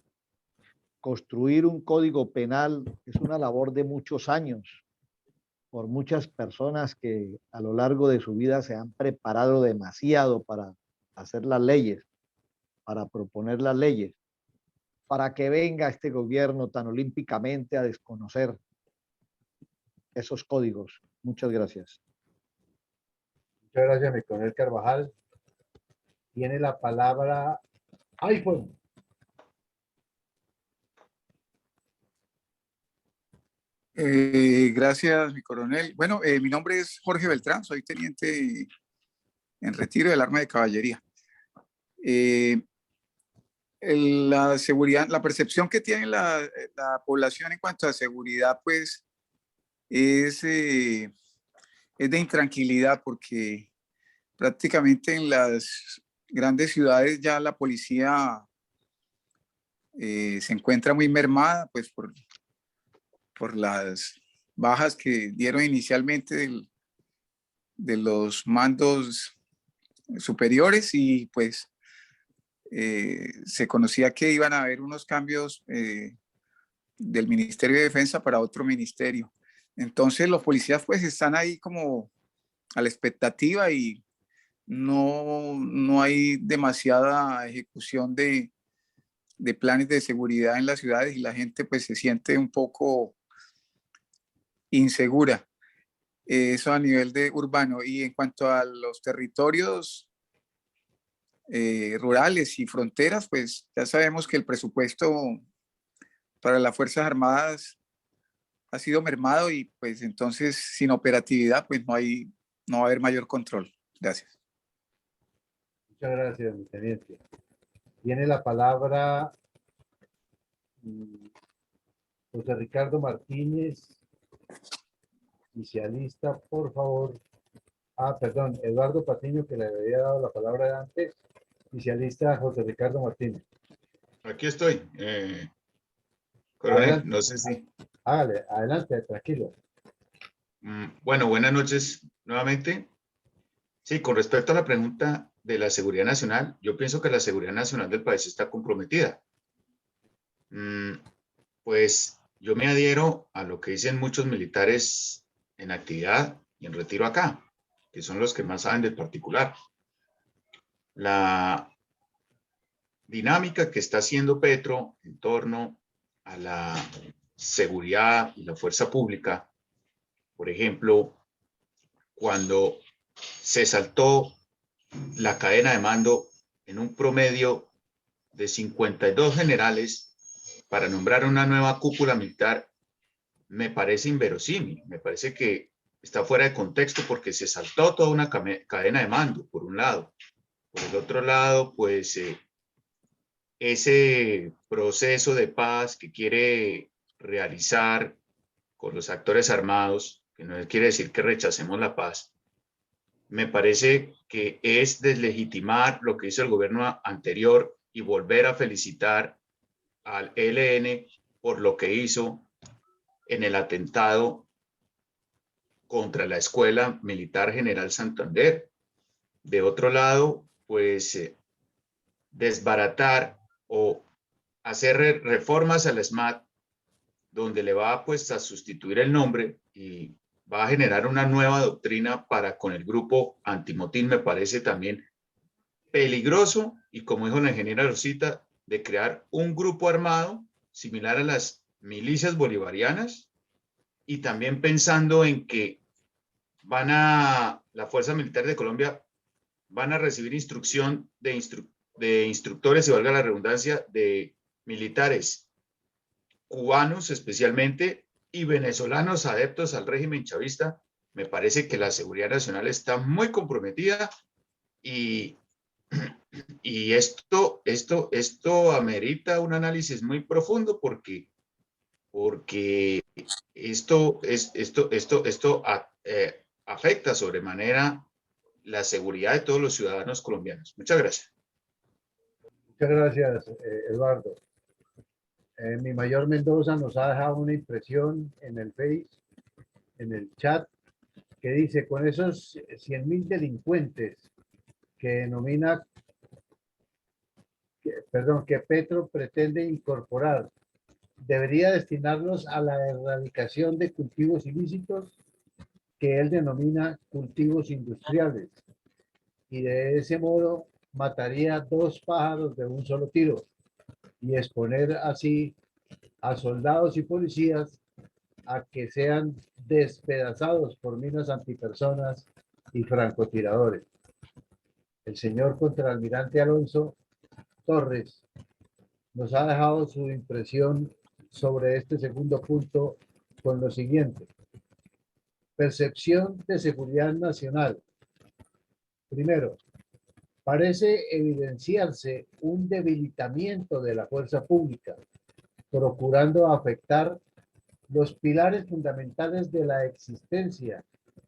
Construir un código penal es una labor de muchos años por muchas personas que a lo largo de su vida se han preparado demasiado para hacer las leyes, para proponer las leyes, para que venga este gobierno tan olímpicamente a desconocer esos códigos. Muchas gracias. Muchas gracias, mi coronel Carvajal. Tiene la palabra iPhone. Gracias, mi coronel. Bueno, mi nombre es Jorge Beltrán, soy teniente en retiro del arma de caballería. La seguridad, la percepción que tiene la población en cuanto a seguridad, pues, es de intranquilidad, porque prácticamente en las grandes ciudades ya la policía se encuentra muy mermada, pues, por las bajas que dieron inicialmente de los mandos superiores, y pues se conocía que iban a haber unos cambios del Ministerio de Defensa para otro ministerio. Entonces los policías pues están ahí como a la expectativa y no hay demasiada ejecución de planes de seguridad en las ciudades, y la gente pues se siente un poco insegura. Eso a nivel de urbano. Y en cuanto a los territorios rurales y fronteras, pues ya sabemos que el presupuesto para las Fuerzas Armadas ha sido mermado, y pues entonces sin operatividad pues no va a haber mayor control. Gracias. Muchas gracias, mi teniente. Tiene la palabra José Ricardo Martínez, oficialista, por favor. Perdón, Eduardo Patiño, que le había dado la palabra antes. Oficialista José Ricardo Martínez. Aquí estoy. Coronel, Adelante. no sé si... Hágale, adelante, tranquilo. Bueno, buenas noches nuevamente. Sí, con respecto a la pregunta de la seguridad nacional, yo pienso que la seguridad nacional del país está comprometida. Pues yo me adhiero a lo que dicen muchos militares en actividad y en retiro acá, que son los que más saben del particular. La dinámica que está haciendo Petro en torno a la seguridad y la fuerza pública, por ejemplo, cuando se saltó la cadena de mando en un promedio de 52 generales para nombrar una nueva cúpula militar me parece inverosímil, me parece que está fuera de contexto porque se saltó toda una cadena de mando, por un lado. Por el otro lado, pues ese proceso de paz que quiere realizar con los actores armados, que no quiere decir que rechacemos la paz, me parece que es deslegitimar lo que hizo el gobierno anterior y volver a felicitar al ELN por lo que hizo en el atentado contra la Escuela Militar General Santander. De otro lado, pues desbaratar o hacer reformas al SMAT, donde le va pues a sustituir el nombre y va a generar una nueva doctrina para con el grupo antimotín, me parece también peligroso, y como dijo la ingeniera Rosita, de crear un grupo armado similar a las milicias bolivarianas, y también pensando en que la Fuerza Militar de Colombia van a recibir instrucción de instructores, y valga la redundancia, de militares cubanos especialmente y venezolanos adeptos al régimen chavista. Me parece que la seguridad nacional está muy comprometida y esto amerita un análisis muy profundo porque esto afecta sobremanera la seguridad de todos los ciudadanos colombianos. Muchas gracias. Muchas gracias, Eduardo. Mi mayor Mendoza nos ha dejado una impresión en el Face, en el chat, que dice, con esos 100.000 delincuentes que denomina, que Petro pretende incorporar, debería destinarlos a la erradicación de cultivos ilícitos que él denomina cultivos industriales, y de ese modo mataría 2 pájaros de un solo tiro y exponer así a soldados y policías a que sean despedazados por minas antipersonas y francotiradores. El señor contraalmirante Alonso Torres nos ha dejado su impresión sobre este segundo punto con lo siguiente. Percepción de seguridad nacional. Primero, parece evidenciarse un debilitamiento de la fuerza pública, procurando afectar los pilares fundamentales de la existencia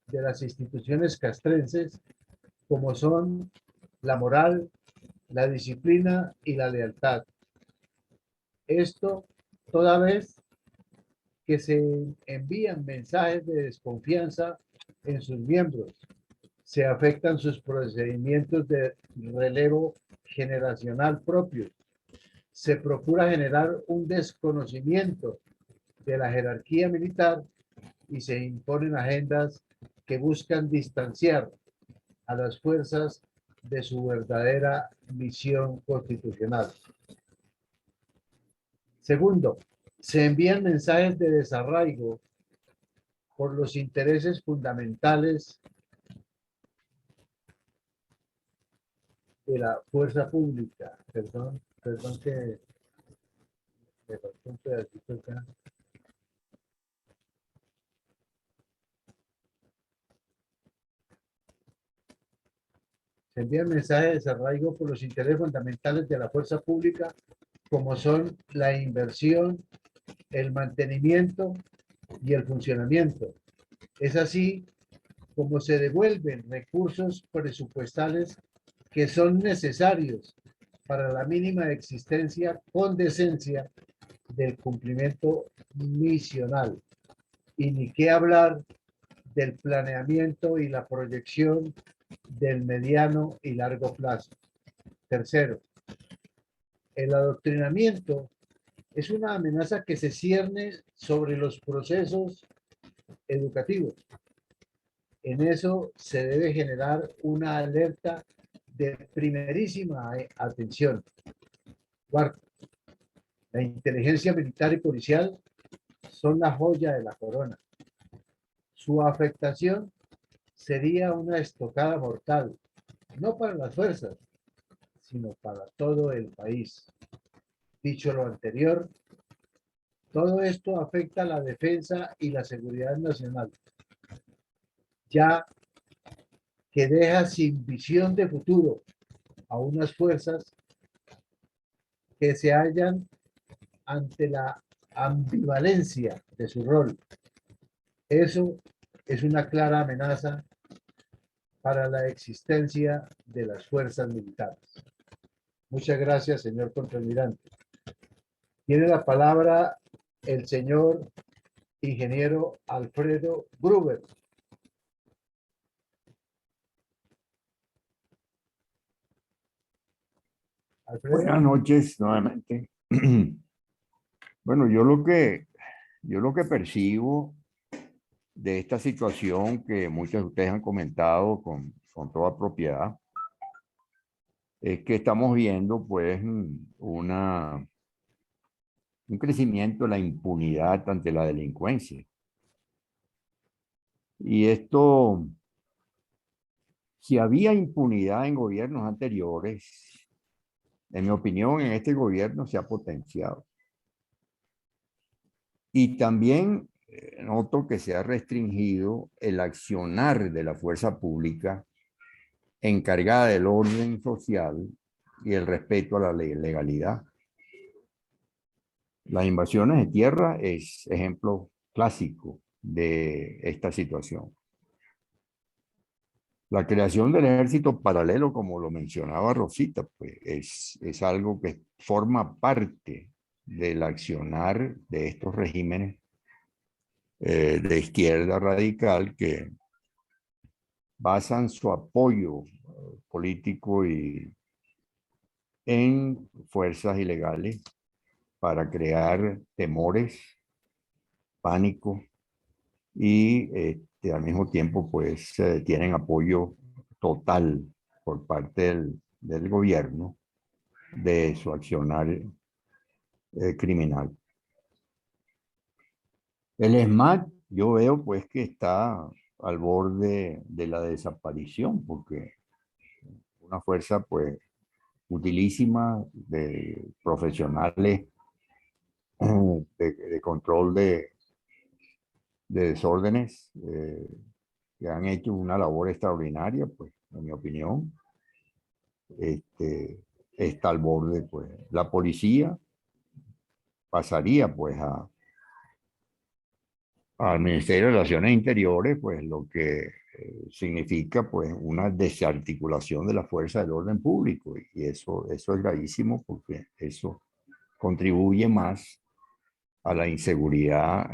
de las instituciones castrenses, como son la moral, la disciplina y la lealtad. Esto toda vez que se envían mensajes de desconfianza en sus miembros, se afectan sus procedimientos de relevo generacional propios, se procura generar un desconocimiento de la jerarquía militar y se imponen agendas que buscan distanciar a las fuerzas de su verdadera misión constitucional. Segundo, se envían mensajes de desarraigo por los intereses fundamentales de la fuerza pública. Perdón que me faltó un pedacito acá. Se envían mensajes de desarraigo por los intereses fundamentales de la fuerza pública, como son la inversión, el mantenimiento y el funcionamiento. Es así como se devuelven recursos presupuestales que son necesarios para la mínima existencia con decencia del cumplimiento misional. Y ni qué hablar del planeamiento y la proyección del mediano y largo plazo. Tercero, el adoctrinamiento es una amenaza que se cierne sobre los procesos educativos. En eso se debe generar una alerta de primerísima atención. Cuarto, la inteligencia militar y policial son la joya de la corona. Su afectación sería una estocada mortal, no para las fuerzas, sino para todo el país. Dicho lo anterior, todo esto afecta a la defensa y la seguridad nacional, ya que deja sin visión de futuro a unas fuerzas que se hallan ante la ambivalencia de su rol. Eso es una clara amenaza para la existencia de las fuerzas militares. Muchas gracias, señor contraalmirante. Tiene la palabra el señor ingeniero Alfredo Gruber. Alfredo. Buenas noches nuevamente. Bueno, yo lo que percibo de esta situación que muchos de ustedes han comentado con toda propiedad es que estamos viendo pues un crecimiento de la impunidad ante la delincuencia. Y esto, si había impunidad en gobiernos anteriores, en mi opinión, en este gobierno se ha potenciado. Y también noto que se ha restringido el accionar de la fuerza pública encargada del orden social y el respeto a la legalidad. Las invasiones de tierra es ejemplo clásico de esta situación. La creación del ejército paralelo, como lo mencionaba Rosita, pues es algo que forma parte del accionar de estos regímenes de izquierda radical que basan su apoyo político en fuerzas ilegales para crear temores, pánico y al mismo tiempo pues tienen apoyo total por parte del gobierno de su accionar criminal. El ESMAD yo veo pues que está al borde de la desaparición porque una fuerza pues utilísima de profesionales de control de desórdenes que han hecho una labor extraordinaria, pues, en mi opinión, está al borde, pues, la policía pasaría, pues, al Ministerio de Relaciones Interiores, pues, lo que significa, pues, una desarticulación de la fuerza del orden público, y eso es gravísimo porque eso contribuye más a la inseguridad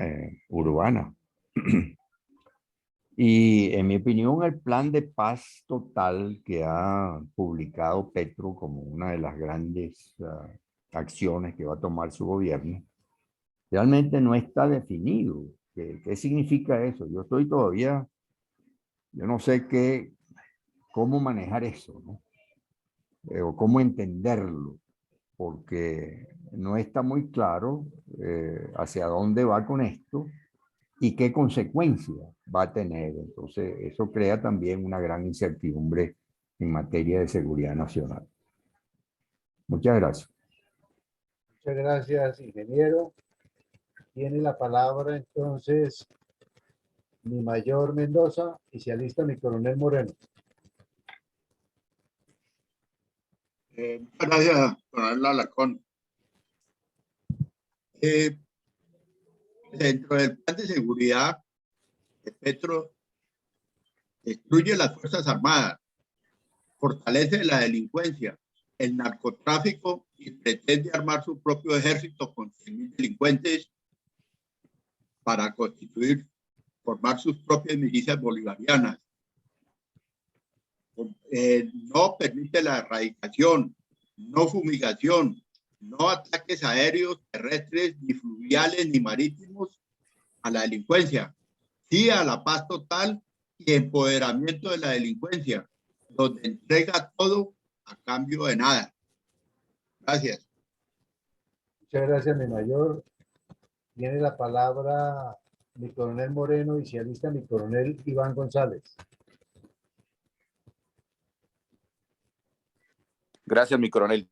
urbana. Y en mi opinión, el plan de paz total que ha publicado Petro como una de las grandes acciones que va a tomar su gobierno, realmente no está definido. ¿Qué significa eso? Yo no sé cómo manejar eso, ¿no? O cómo entenderlo, porque no está muy claro hacia dónde va con esto y qué consecuencias va a tener. Entonces, eso crea también una gran incertidumbre en materia de seguridad nacional. Muchas gracias. Muchas gracias, ingeniero. Tiene la palabra entonces mi mayor Mendoza y se alista mi coronel Moreno. Muchas gracias, coronel Alarcón. Dentro del plan de seguridad de Petro, destruye las Fuerzas Armadas, fortalece la delincuencia, el narcotráfico y pretende armar su propio ejército con 100.000 delincuentes para formar sus propias milicias bolivarianas. No permite la erradicación, no fumigación, no ataques aéreos, terrestres, ni fluviales, ni marítimos a la delincuencia. Sí a la paz total y empoderamiento de la delincuencia, donde entrega todo a cambio de nada. Gracias. Muchas gracias, mi mayor. Tiene la palabra mi coronel Moreno y se alista mi coronel Iván González. Gracias, mi coronel.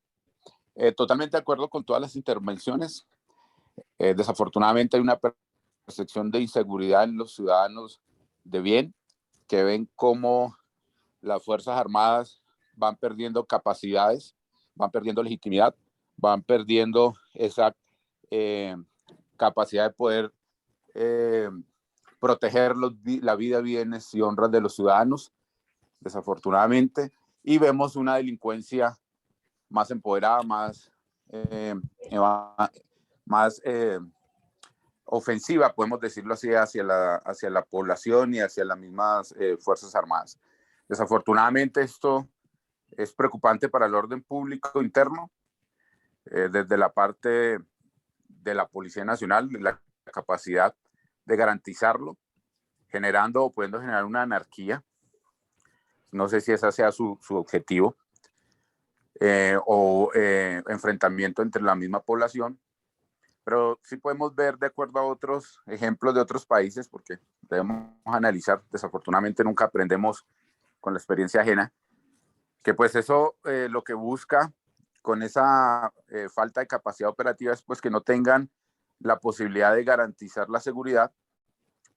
Totalmente de acuerdo con todas las intervenciones. Desafortunadamente hay una percepción de inseguridad en los ciudadanos de bien, que ven cómo las Fuerzas Armadas van perdiendo capacidades, van perdiendo legitimidad, van perdiendo esa capacidad de poder proteger la vida, bienes y honras de los ciudadanos, desafortunadamente, y vemos una delincuencia más empoderada, más ofensiva, podemos decirlo así, hacia la población y hacia las mismas Fuerzas Armadas. Desafortunadamente esto es preocupante para el orden público interno, desde la parte de la Policía Nacional, de la capacidad de garantizarlo, generando o pudiendo generar una anarquía. No sé si ese sea su objetivo, o enfrentamiento entre la misma población, pero sí podemos ver, de acuerdo a otros ejemplos de otros países, porque debemos analizar, desafortunadamente nunca aprendemos con la experiencia ajena, que pues eso lo que busca con esa falta de capacidad operativa es pues que no tengan la posibilidad de garantizar la seguridad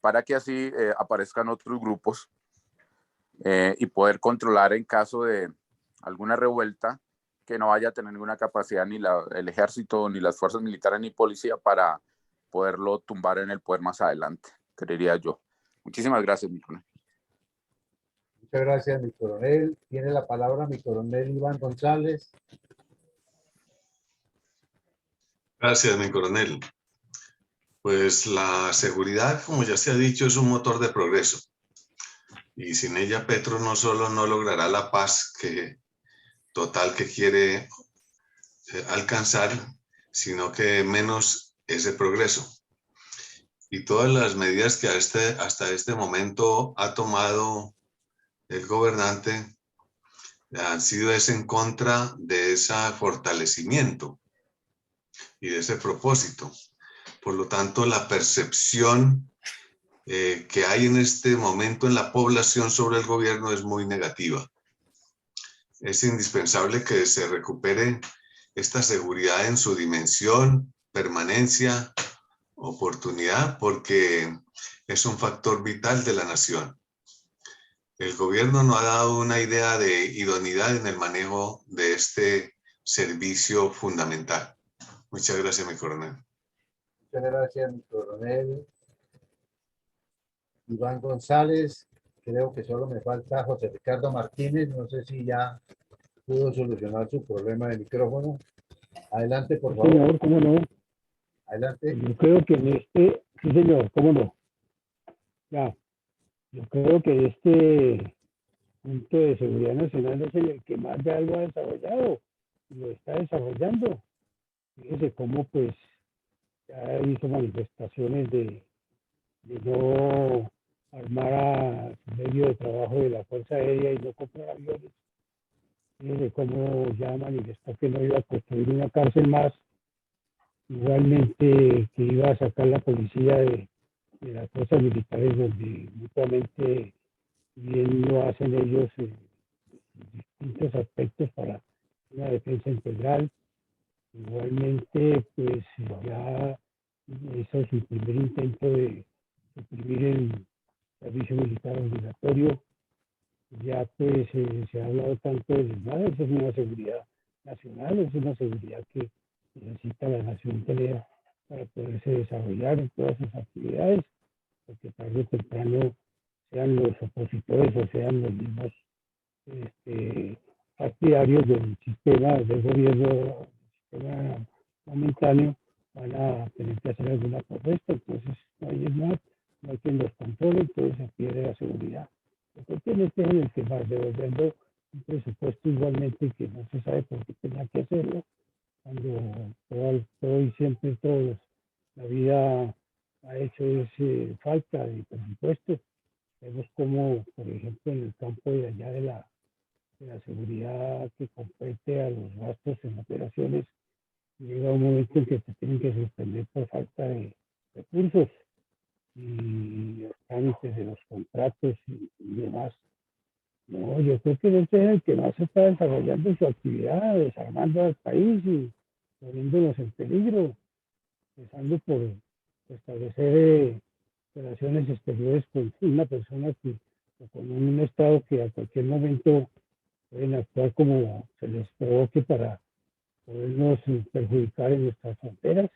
para que así aparezcan otros grupos y poder controlar en caso de alguna revuelta, que no vaya a tener ninguna capacidad ni el ejército, ni las fuerzas militares, ni policía para poderlo tumbar en el poder más adelante, creería yo. Muchísimas gracias, mi coronel. Muchas gracias, mi coronel. Tiene la palabra mi coronel Iván González. Gracias, mi coronel. Pues la seguridad, como ya se ha dicho, es un motor de progreso. Y sin ella, Petro no solo no logrará la paz total que quiere alcanzar, sino que menos ese progreso. Y todas las medidas que hasta este momento ha tomado el gobernante han sido en contra de ese fortalecimiento y de ese propósito. Por lo tanto, la percepción que hay en este momento en la población sobre el gobierno es muy negativa. Es indispensable que se recupere esta seguridad en su dimensión, permanencia, oportunidad, porque es un factor vital de la nación. El gobierno no ha dado una idea de idoneidad en el manejo de este servicio fundamental. Muchas gracias, mi coronel. Muchas gracias, mi coronel Iván González. Creo que solo me falta José Ricardo Martínez. No sé si ya pudo solucionar su problema de micrófono. Adelante, por favor. Señor, ¿cómo no? Adelante. Yo creo que en sí señor, ¿cómo no? Ya, yo creo que este punto de seguridad nacional es el que más ya lo ha desarrollado, y lo está desarrollando. Fíjese cómo pues ya hizo manifestaciones de no armar a medio de trabajo de la Fuerza Aérea y no comprar aviones. Fíjese cómo ya manifestó que no iba a construir una cárcel más, igualmente que iba a sacar la policía de las fuerzas militares, donde mutuamente bien lo hacen ellos en distintos aspectos para una defensa integral. Igualmente, pues ya hizo su primer intento de suprimir el servicio militar obligatorio. Ya pues se ha hablado tanto de nada, esa es una seguridad nacional, es una seguridad que necesita la nación tener para poderse desarrollar en todas sus actividades, porque tarde o temprano sean los opositores o sean los mismos partidarios del sistema del gobierno, sistema momentáneo, van a tener que hacer alguna propuesta, entonces no hay más, no hay quien los controle, entonces se pierde la seguridad. Porque en este año que va devolviendo un presupuesto igualmente que no se sabe por qué tenía que hacerlo, cuando todo y siempre todos la vida ha hecho falta de presupuesto. Vemos como, por ejemplo, en el campo de allá de la seguridad que compete a los gastos en operaciones, llega un momento en que se tienen que suspender por falta de recursos y los trámites de los contratos y demás. No, yo creo que este es el que más está desarrollando su actividad, desarmando al país y poniéndonos en peligro, empezando por establecer relaciones exteriores con una persona que, o con un Estado que a cualquier momento pueden actuar como se les provoque para podernos perjudicar en nuestras fronteras.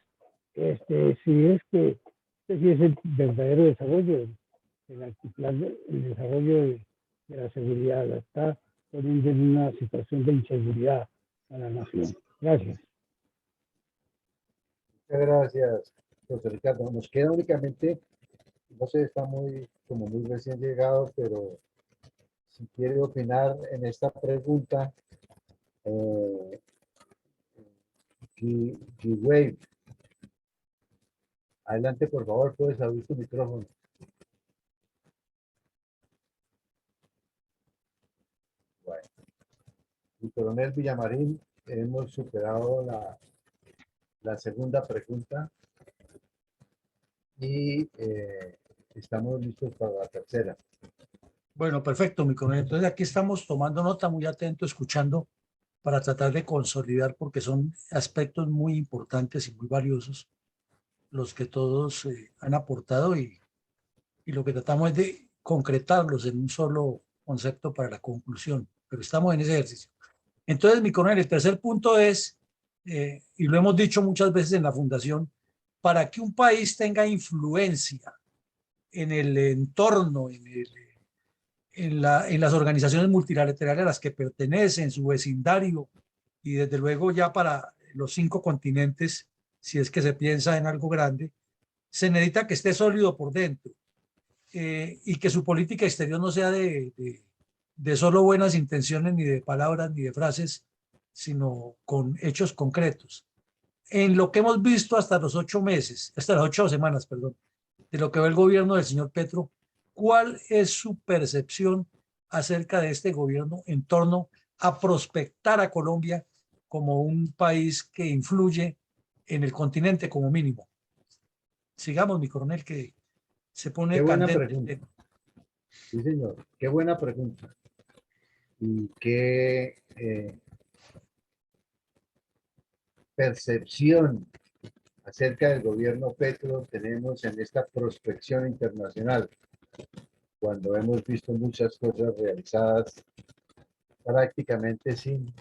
Este sí es el verdadero desarrollo, el altiplano, el desarrollo de la seguridad, la está poniendo en una situación de inseguridad a la nación. Gracias. Muchas gracias, José Ricardo. Nos queda únicamente, no sé, está como muy recién llegado, pero si quiere opinar en esta pregunta, G-Wave. Adelante, por favor, puedes abrir tu micrófono. Bueno, el coronel Villamarín, hemos superado la segunda pregunta y estamos listos para la tercera. Bueno, perfecto, mi coronel. Entonces aquí estamos tomando nota, muy atento, escuchando para tratar de consolidar, porque son aspectos muy importantes y muy valiosos los que todos han aportado y lo que tratamos es de concretarlos en un solo concepto para la conclusión, pero estamos en ese ejercicio. Entonces, mi coronel, el tercer punto es, y lo hemos dicho muchas veces en la Fundación, para que un país tenga influencia en el entorno, en las organizaciones multilaterales a las que pertenece, en su vecindario, y desde luego ya para los 5 continentes, si es que se piensa en algo grande, se necesita que esté sólido por dentro y que su política exterior no sea de solo buenas intenciones, ni de palabras, ni de frases, sino con hechos concretos. En lo que hemos visto hasta los 8 meses, hasta las 8 semanas, perdón, de lo que va el gobierno del señor Petro, ¿cuál es su percepción acerca de este gobierno en torno a prospectar a Colombia como un país que influye en el continente como mínimo? Sigamos, mi coronel, que se pone Qué buena candente el pregunta. tema. Sí, señor. Qué buena pregunta. Y qué percepción acerca del gobierno Petro tenemos en esta prospección internacional, cuando hemos visto muchas cosas realizadas prácticamente sin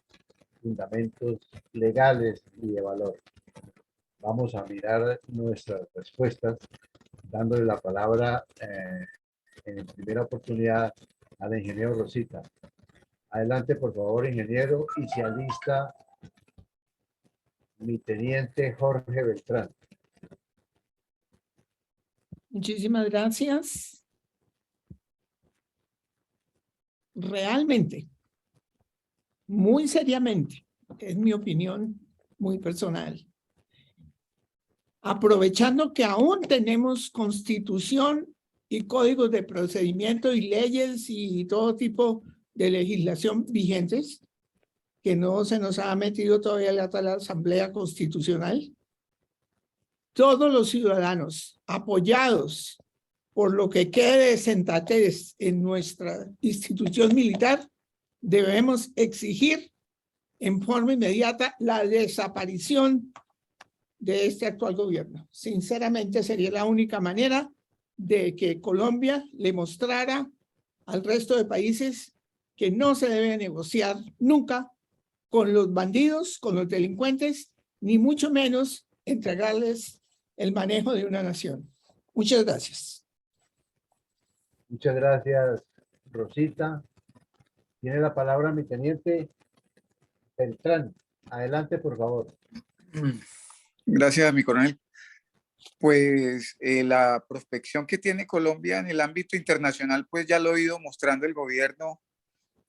fundamentos legales y de valor. Vamos a mirar nuestras respuestas, dándole la palabra en primera oportunidad al ingeniero Rosita. Adelante, por favor, ingeniero, y se alista mi teniente Jorge Beltrán. Muchísimas gracias. Realmente, muy seriamente, es mi opinión muy personal. Aprovechando que aún tenemos constitución y códigos de procedimiento y leyes y todo tipo de legislación vigentes, que no se nos ha metido todavía la Asamblea Constitucional, todos los ciudadanos apoyados por lo que quede de sensatez en nuestra institución militar, debemos exigir en forma inmediata la desaparición de este actual gobierno. Sinceramente, sería la única manera de que Colombia le mostrara al resto de países que no se debe negociar nunca con los bandidos, con los delincuentes, ni mucho menos entregarles el manejo de una nación. Muchas gracias. Muchas gracias, Rosita. Tiene la palabra mi teniente Beltrán. Adelante, por favor. Gracias, mi coronel. Pues la prospección que tiene Colombia en el ámbito internacional, pues ya lo ha ido mostrando el gobierno.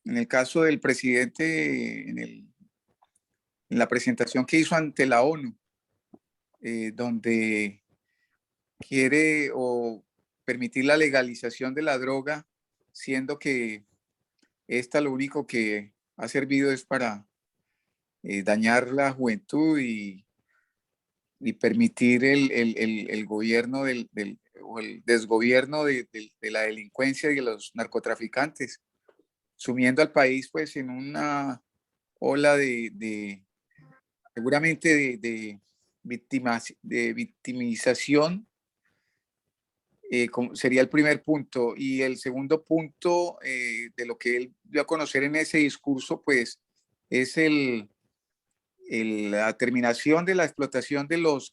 En el caso del presidente, en la presentación que hizo ante la ONU, donde quiere permitir la legalización de la droga, siendo que esta lo único que ha servido es para dañar la juventud y permitir el gobierno o el desgobierno de la delincuencia y de los narcotraficantes. sumiendo al país pues en una ola seguramente de victimización, sería el primer punto. Y el segundo punto de lo que él dio a conocer en ese discurso, pues es la terminación de la explotación de los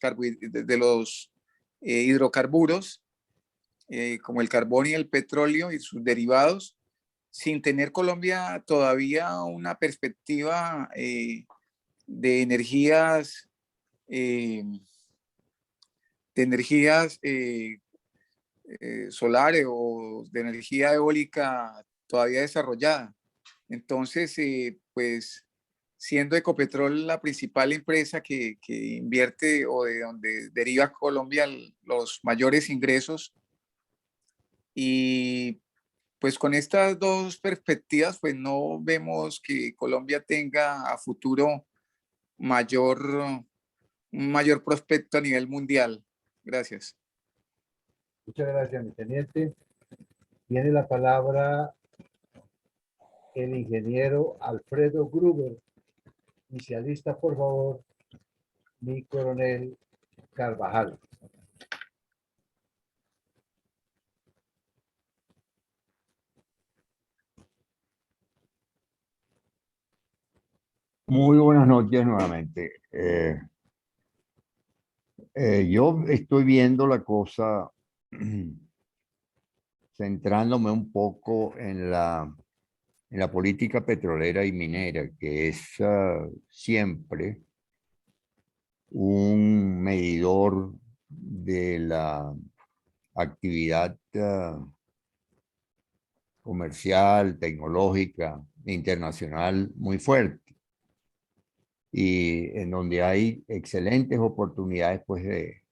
hidrocarburos, como el carbón y el petróleo y sus derivados, sin tener Colombia todavía una perspectiva de energías solares o de energía eólica todavía desarrollada. Entonces, pues siendo Ecopetrol la principal empresa que invierte o de donde deriva Colombia los mayores ingresos, y pues con estas dos perspectivas, pues no vemos que Colombia tenga a futuro un mayor prospecto a nivel mundial. Gracias. Muchas gracias, mi teniente. Tiene la palabra el ingeniero Alfredo Gruber. Inicialista, por favor, mi coronel Carvajal. Muy buenas noches nuevamente. Yo estoy viendo la cosa centrándome un poco en la política petrolera y minera, que es siempre un medidor de la actividad comercial, tecnológica, internacional muy fuerte, y en donde hay excelentes oportunidades pues de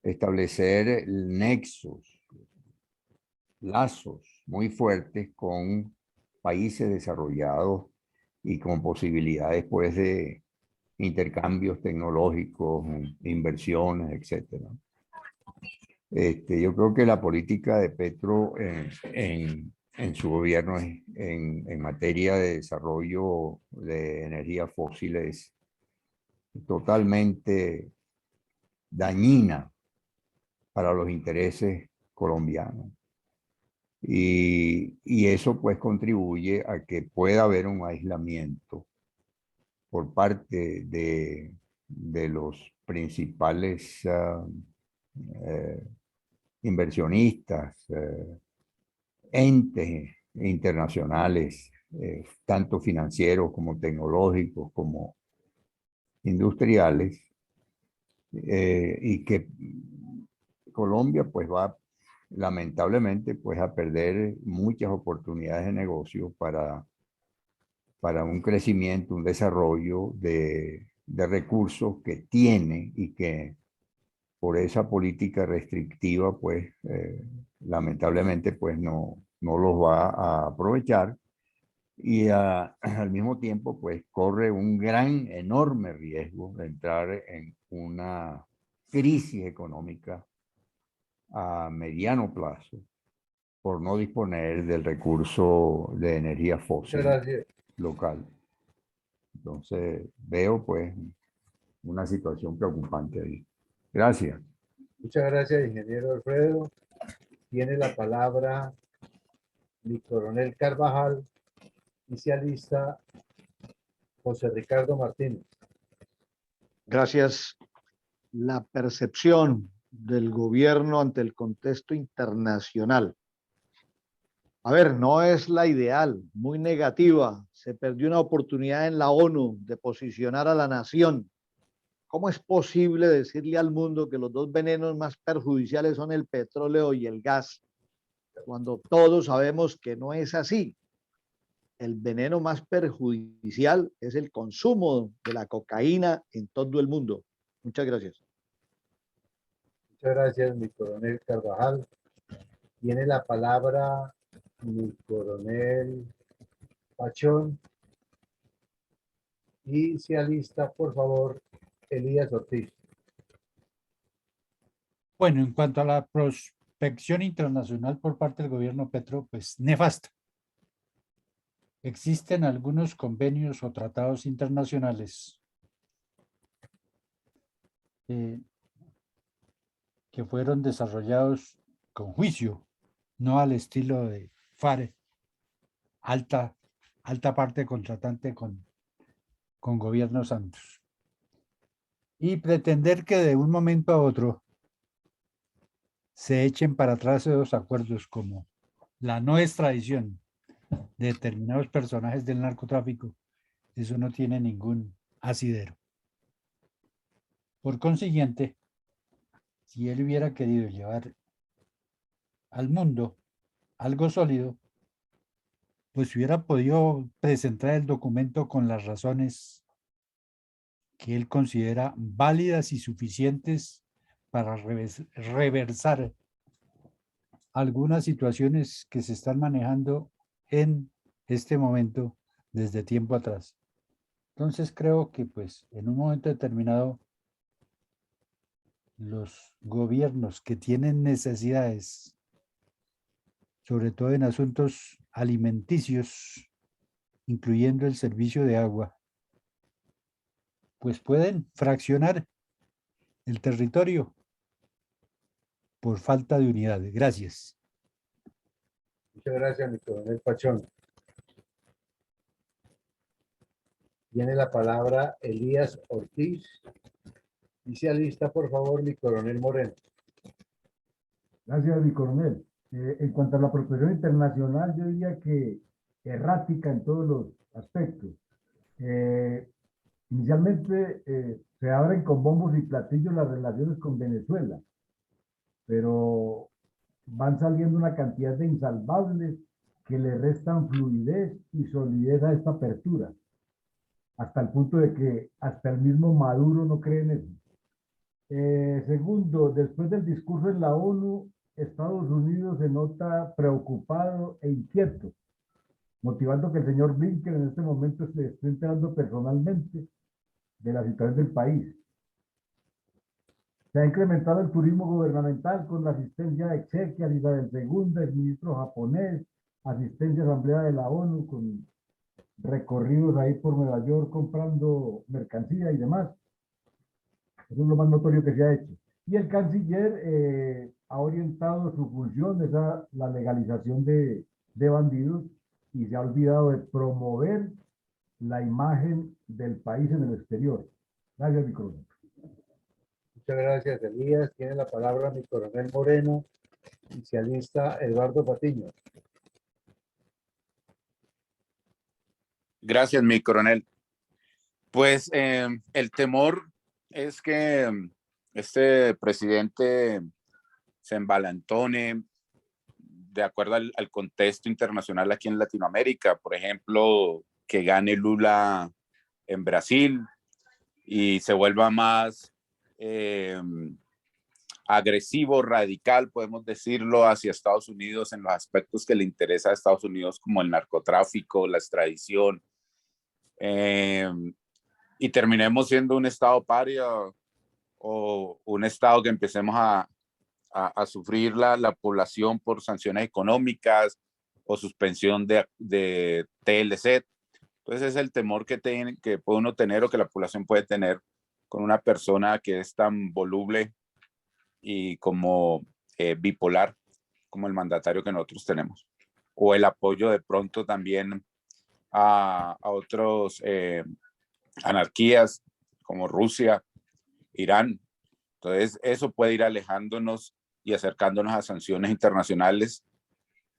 establecer nexos, lazos muy fuertes con países desarrollados y con posibilidades pues de intercambios tecnológicos, inversiones, etcétera. Yo creo que la política de Petro en su gobierno en materia de desarrollo de energías fósiles es totalmente dañina para los intereses colombianos. Y eso pues contribuye a que pueda haber un aislamiento por parte de los principales inversionistas, entes internacionales, tanto financieros como tecnológicos como industriales, y que Colombia pues va lamentablemente pues a perder muchas oportunidades de negocio para un crecimiento, un desarrollo de recursos que tiene y que por esa política restrictiva pues lamentablemente pues no los va a aprovechar, y al mismo tiempo pues corre un gran, enorme riesgo de entrar en una crisis económica a mediano plazo por no disponer del recurso de energía fósil local. Entonces veo pues una situación preocupante ahí. Gracias. Muchas gracias, ingeniero Alfredo. Tiene la palabra mi coronel Carvajal, inicialista José Ricardo Martínez. Gracias. La percepción del gobierno ante el contexto internacional. A ver, no es la ideal, muy negativa. Se perdió una oportunidad en la ONU de posicionar a la nación. ¿Cómo es posible decirle al mundo que los dos venenos más perjudiciales son el petróleo y el gas, cuando todos sabemos que no es así? El veneno más perjudicial es el consumo de la cocaína en todo el mundo. Muchas gracias. Muchas gracias, mi coronel Carvajal. Tiene la palabra mi coronel Pachón. Y se alista, por favor, Elías Ortiz. Bueno, en cuanto a la prospección internacional por parte del gobierno Petro, pues nefasta. existen algunos convenios o tratados internacionales que fueron desarrollados con juicio, no al estilo de FARC, alta parte contratante con gobiernos santos. Y pretender que de un momento a otro se echen para atrás esos acuerdos, como la no extradición de determinados personajes del narcotráfico, eso no tiene ningún asidero. Por consiguiente, si él hubiera querido llevar al mundo algo sólido, pues hubiera podido presentar el documento con las razones que él considera válidas y suficientes para reversar algunas situaciones que se están manejando en este momento desde tiempo atrás. Entonces creo que pues en un momento determinado los gobiernos que tienen necesidades, sobre todo en asuntos alimenticios, incluyendo el servicio de agua, pues pueden fraccionar el territorio por falta de unidad. Gracias. Muchas gracias, mi coronel Pachón. Tiene la palabra Elías Ortiz. Y se alista, por favor, mi coronel Moreno. Gracias, mi coronel. En cuanto a la prospección internacional, yo diría que errática en todos los aspectos. Inicialmente se abren con bombos y platillos las relaciones con Venezuela, pero van saliendo una cantidad de insalvables que le restan fluidez y solidez a esta apertura, hasta el punto de que hasta el mismo Maduro no cree en eso. Segundo, después del discurso en la ONU, Estados Unidos se nota preocupado e inquieto, motivando que el señor Blinken en este momento se esté enterando personalmente de la situación del país. Se ha incrementado el turismo gubernamental con la asistencia de exequias, Isabel II, el ministro japonés, asistencia a la Asamblea de la ONU, con recorridos ahí por Nueva York comprando mercancía y demás. Eso es lo más notorio que se ha hecho. Y el canciller ha orientado su función a la legalización de bandidos y se ha olvidado de promover la imagen del país en el exterior. Gracias, mi coronel. Muchas gracias, Elías. Tiene la palabra mi coronel Moreno y se alista Eduardo Patiño. Gracias, mi coronel. Pues el temor es que este presidente se embalantone de acuerdo al contexto internacional aquí en Latinoamérica. Por ejemplo, que gane Lula en Brasil y se vuelva más agresivo, radical, podemos decirlo, hacia Estados Unidos en los aspectos que le interesa a Estados Unidos, como el narcotráfico, la extradición, y terminemos siendo un estado paria o un estado que empecemos a sufrir la población por sanciones económicas o suspensión de TLC. Entonces es el temor que puede uno tener o que la población puede tener con una persona que es tan voluble y como bipolar como el mandatario que nosotros tenemos. O el apoyo de pronto también a otros anarquías como Rusia, Irán. Entonces eso puede ir alejándonos y acercándonos a sanciones internacionales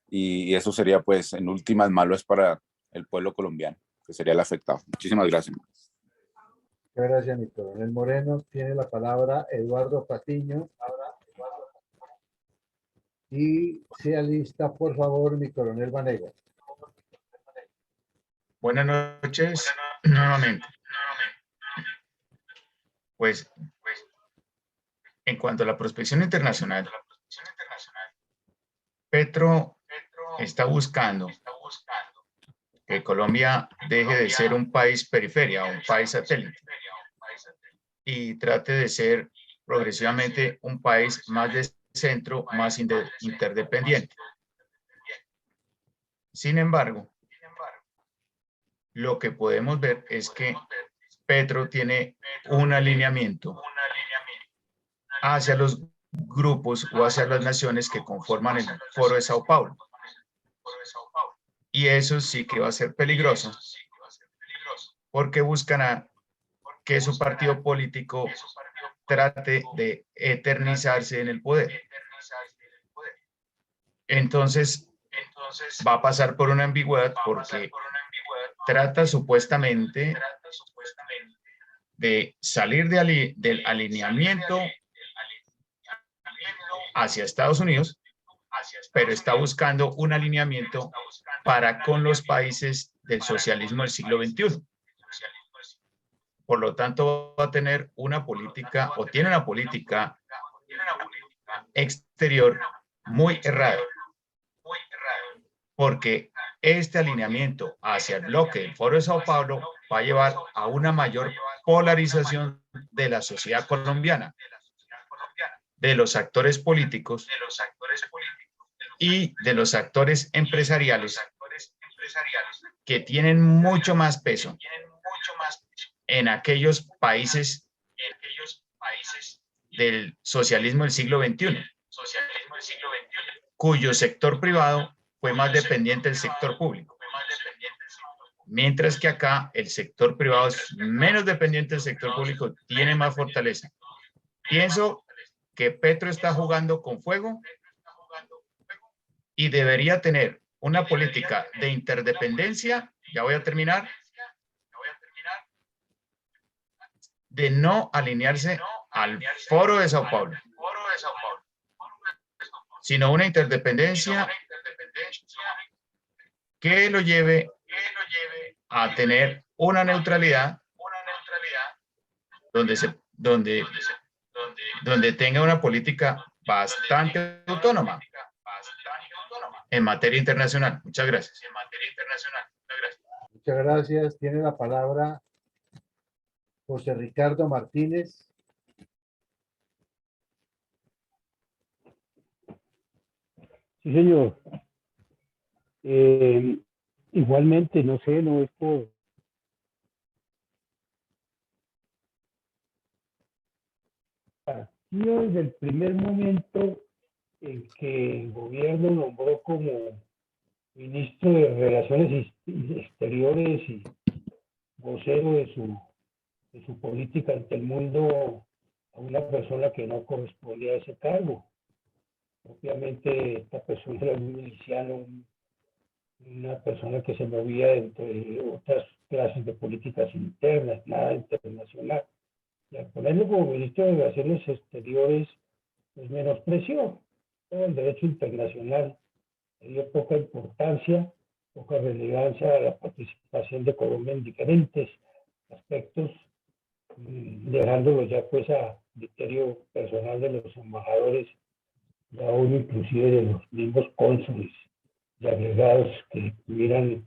y eso sería pues en últimas malo es para el pueblo colombiano, que sería el afectado. Muchísimas gracias. Muchas gracias, mi coronel Moreno. Tiene la palabra Eduardo Patiño. Y se alista, por favor, mi coronel Vanegas. Buenas noches nuevamente. Pues, en cuanto a la prospección internacional, Petro está buscando que Colombia deje de ser un país periferia, un país satélite, y trate de ser progresivamente un país más de centro, más interdependiente. Sin embargo, lo que podemos ver es que Petro tiene un alineamiento hacia los grupos o hacia las naciones que conforman el Foro de Sao Paulo. Y eso sí que va a ser peligroso, porque buscan que su partido político trate de eternizarse en el poder. Entonces, va a pasar por una ambigüedad porque trata supuestamente de salir del alineamiento hacia Estados Unidos, pero está buscando un alineamiento para con los países del socialismo del siglo XXI. Por lo tanto, va a tener una política, o tiene una política exterior muy errada, porque este alineamiento hacia el bloque del Foro de Sao Paulo va a llevar a una mayor polarización de la sociedad colombiana, de los actores políticos y de los actores empresariales que tienen mucho más peso en aquellos países del socialismo del siglo XXI, cuyo sector privado fue más dependiente del sector público. Mientras que acá el sector privado es menos dependiente del sector público, tiene más fortaleza. Pienso que Petro está jugando con fuego y debería tener una política de interdependencia, ya voy a terminar, de no alinearse al Foro de Sao Paulo, sino una interdependencia que lo lleve a tener una neutralidad donde tenga una política bastante autónoma en materia internacional. Muchas gracias. Muchas gracias. Tiene la palabra José Ricardo Martínez. Sí, señor. Igualmente, no sé, no es por... Partió desde el primer momento en que el gobierno nombró como ministro de Relaciones Exteriores y vocero de su política ante el mundo a una persona que no correspondía a ese cargo. Obviamente esta persona era un miliciano, una persona que se movía entre otras clases de políticas internas, nada internacional. Y al ponerlo como ministro de Relaciones Exteriores, pues menospreció todo el derecho internacional, le dio poca importancia, poca relevancia a la participación de Colombia en diferentes aspectos, dejándolo ya pues a criterio personal de los embajadores, ya uno inclusive de los mismos cónsules y agregados que tuvieran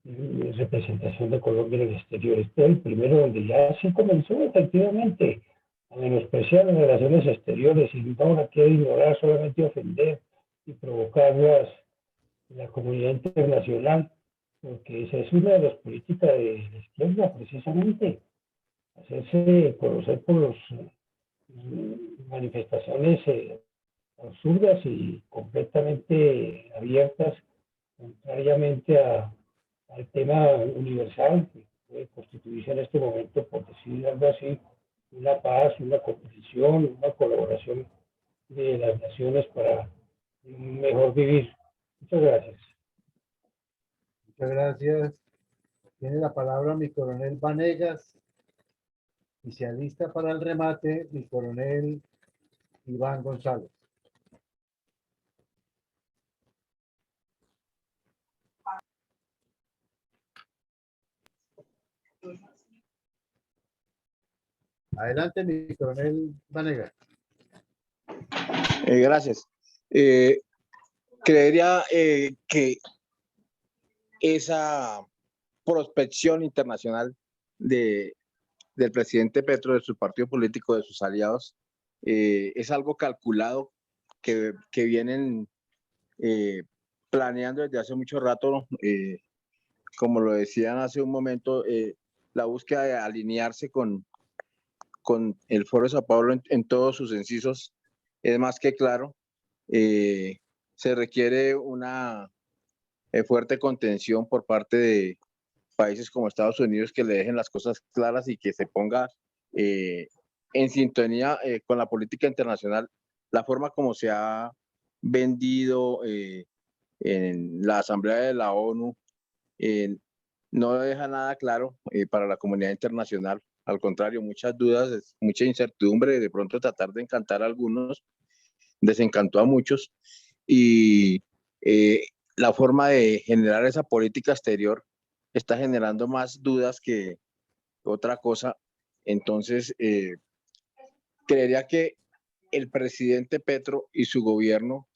representación de Colombia en el exterior. Este es el primero donde ya se comenzó efectivamente a menospreciar las relaciones exteriores y no quiere ignorar, solamente ofender y provocar la comunidad internacional, porque esa es una de las políticas de la izquierda, precisamente, hacerse conocer por las manifestaciones absurdas y completamente abiertas, contrariamente al tema universal que puede constituirse en este momento, por decir algo así, una paz, una comprensión, una colaboración de las naciones para un mejor vivir. Muchas gracias. Muchas gracias. Tiene la palabra mi coronel Vanegas y se alista para el remate mi coronel Iván González. Adelante, mi coronel Vanegas. Gracias. Creería que esa prospección internacional del presidente Petro, de su partido político, de sus aliados, es algo calculado que vienen planeando desde hace mucho rato como lo decían hace un momento, la búsqueda de alinearse con el Foro de Sao Paulo en todos sus incisos es más que claro. Se requiere una fuerte contención por parte de países como Estados Unidos que le dejen las cosas claras y que se ponga en sintonía con la política internacional, la forma como se ha vendido en la Asamblea de la ONU, no deja nada claro para la comunidad internacional. Al contrario, muchas dudas, mucha incertidumbre, de pronto tratar de encantar a algunos, desencantó a muchos, y la forma de generar esa política exterior está generando más dudas que otra cosa. Entonces, creería que el presidente Petro y su gobierno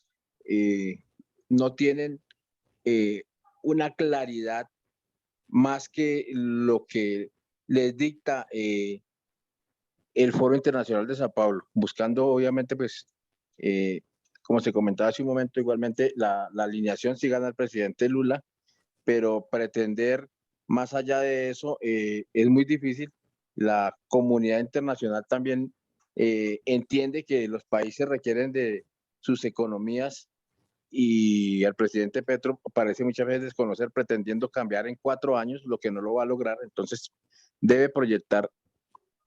no tienen una claridad más que lo que les dicta el Foro Internacional de Sao Paulo, buscando obviamente, pues, como se comentaba hace un momento, igualmente la alineación sí gana el presidente Lula, pero pretender más allá de eso es muy difícil. La comunidad internacional también entiende que los países requieren de sus economías, y el presidente Petro parece muchas veces desconocer, pretendiendo cambiar en 4 años, lo que no lo va a lograr. Entonces debe proyectar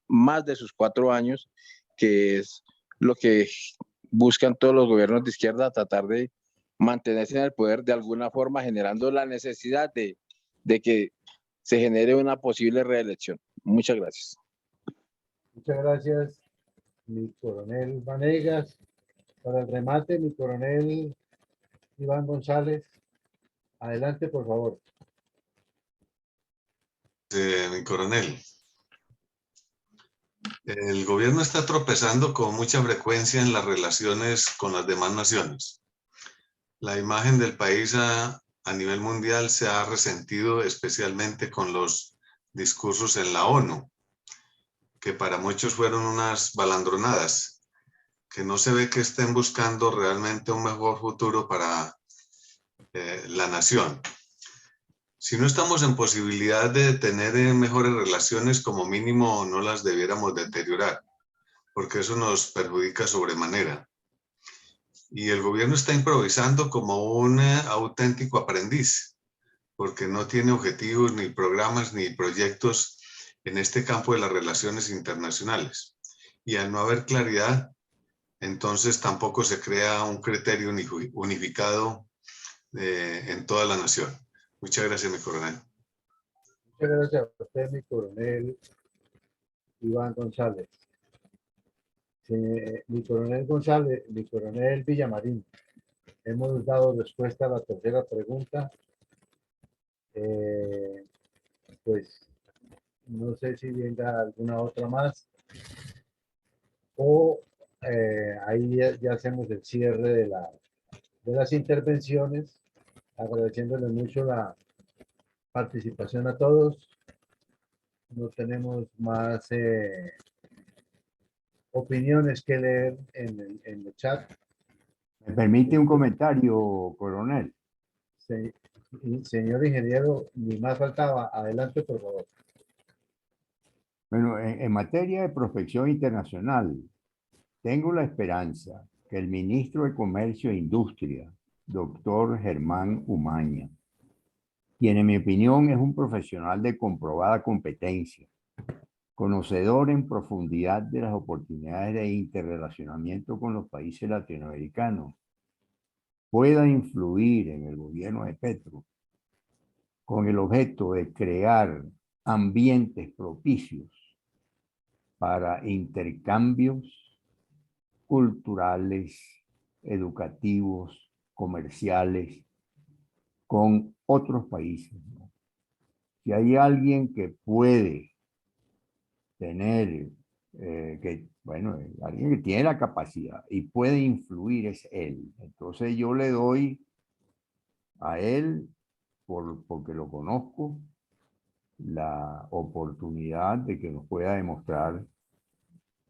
más de sus 4 años, que es lo que buscan todos los gobiernos de izquierda, tratar de mantenerse en el poder de alguna forma, generando la necesidad de que se genere una posible reelección. Muchas gracias. Muchas gracias, mi coronel Vanegas. Para el remate, mi coronel Iván González. Adelante, por favor. Mi coronel, el gobierno está tropezando con mucha frecuencia en las relaciones con las demás naciones. La imagen del país a nivel mundial se ha resentido, especialmente con los discursos en la ONU, que para muchos fueron unas balandronadas, que no se ve que estén buscando realmente un mejor futuro para la nación. Si no estamos en posibilidad de tener mejores relaciones, como mínimo no las debiéramos deteriorar, porque eso nos perjudica sobremanera. Y el gobierno está improvisando como un auténtico aprendiz, porque no tiene objetivos, ni programas, ni proyectos en este campo de las relaciones internacionales. Y al no haber claridad, entonces tampoco se crea un criterio unificado en toda la nación. Muchas gracias, mi coronel. Muchas gracias a usted, mi coronel Iván González. Mi coronel González, mi coronel Villamarín, hemos dado respuesta a la tercera pregunta. Pues no sé si venga alguna otra más, o ahí ya hacemos el cierre de las intervenciones, agradeciéndole mucho la participación a todos. No tenemos más opiniones que leer en el chat. ¿Me permite un comentario, coronel? Sí, señor ingeniero, ni más faltaba. Adelante, por favor. Bueno, en materia de prospección internacional, tengo la esperanza que el ministro de Comercio e Industria, doctor Germán Umaña, quien en mi opinión es un profesional de comprobada competencia, conocedor en profundidad de las oportunidades de interrelacionamiento con los países latinoamericanos, pueda influir en el gobierno de Petro con el objeto de crear ambientes propicios para intercambios culturales, educativos, comerciales con otros países, ¿no? Si hay alguien que puede tener, alguien que tiene la capacidad y puede influir, es él. Entonces yo le doy a él, porque lo conozco, la oportunidad de que nos pueda demostrar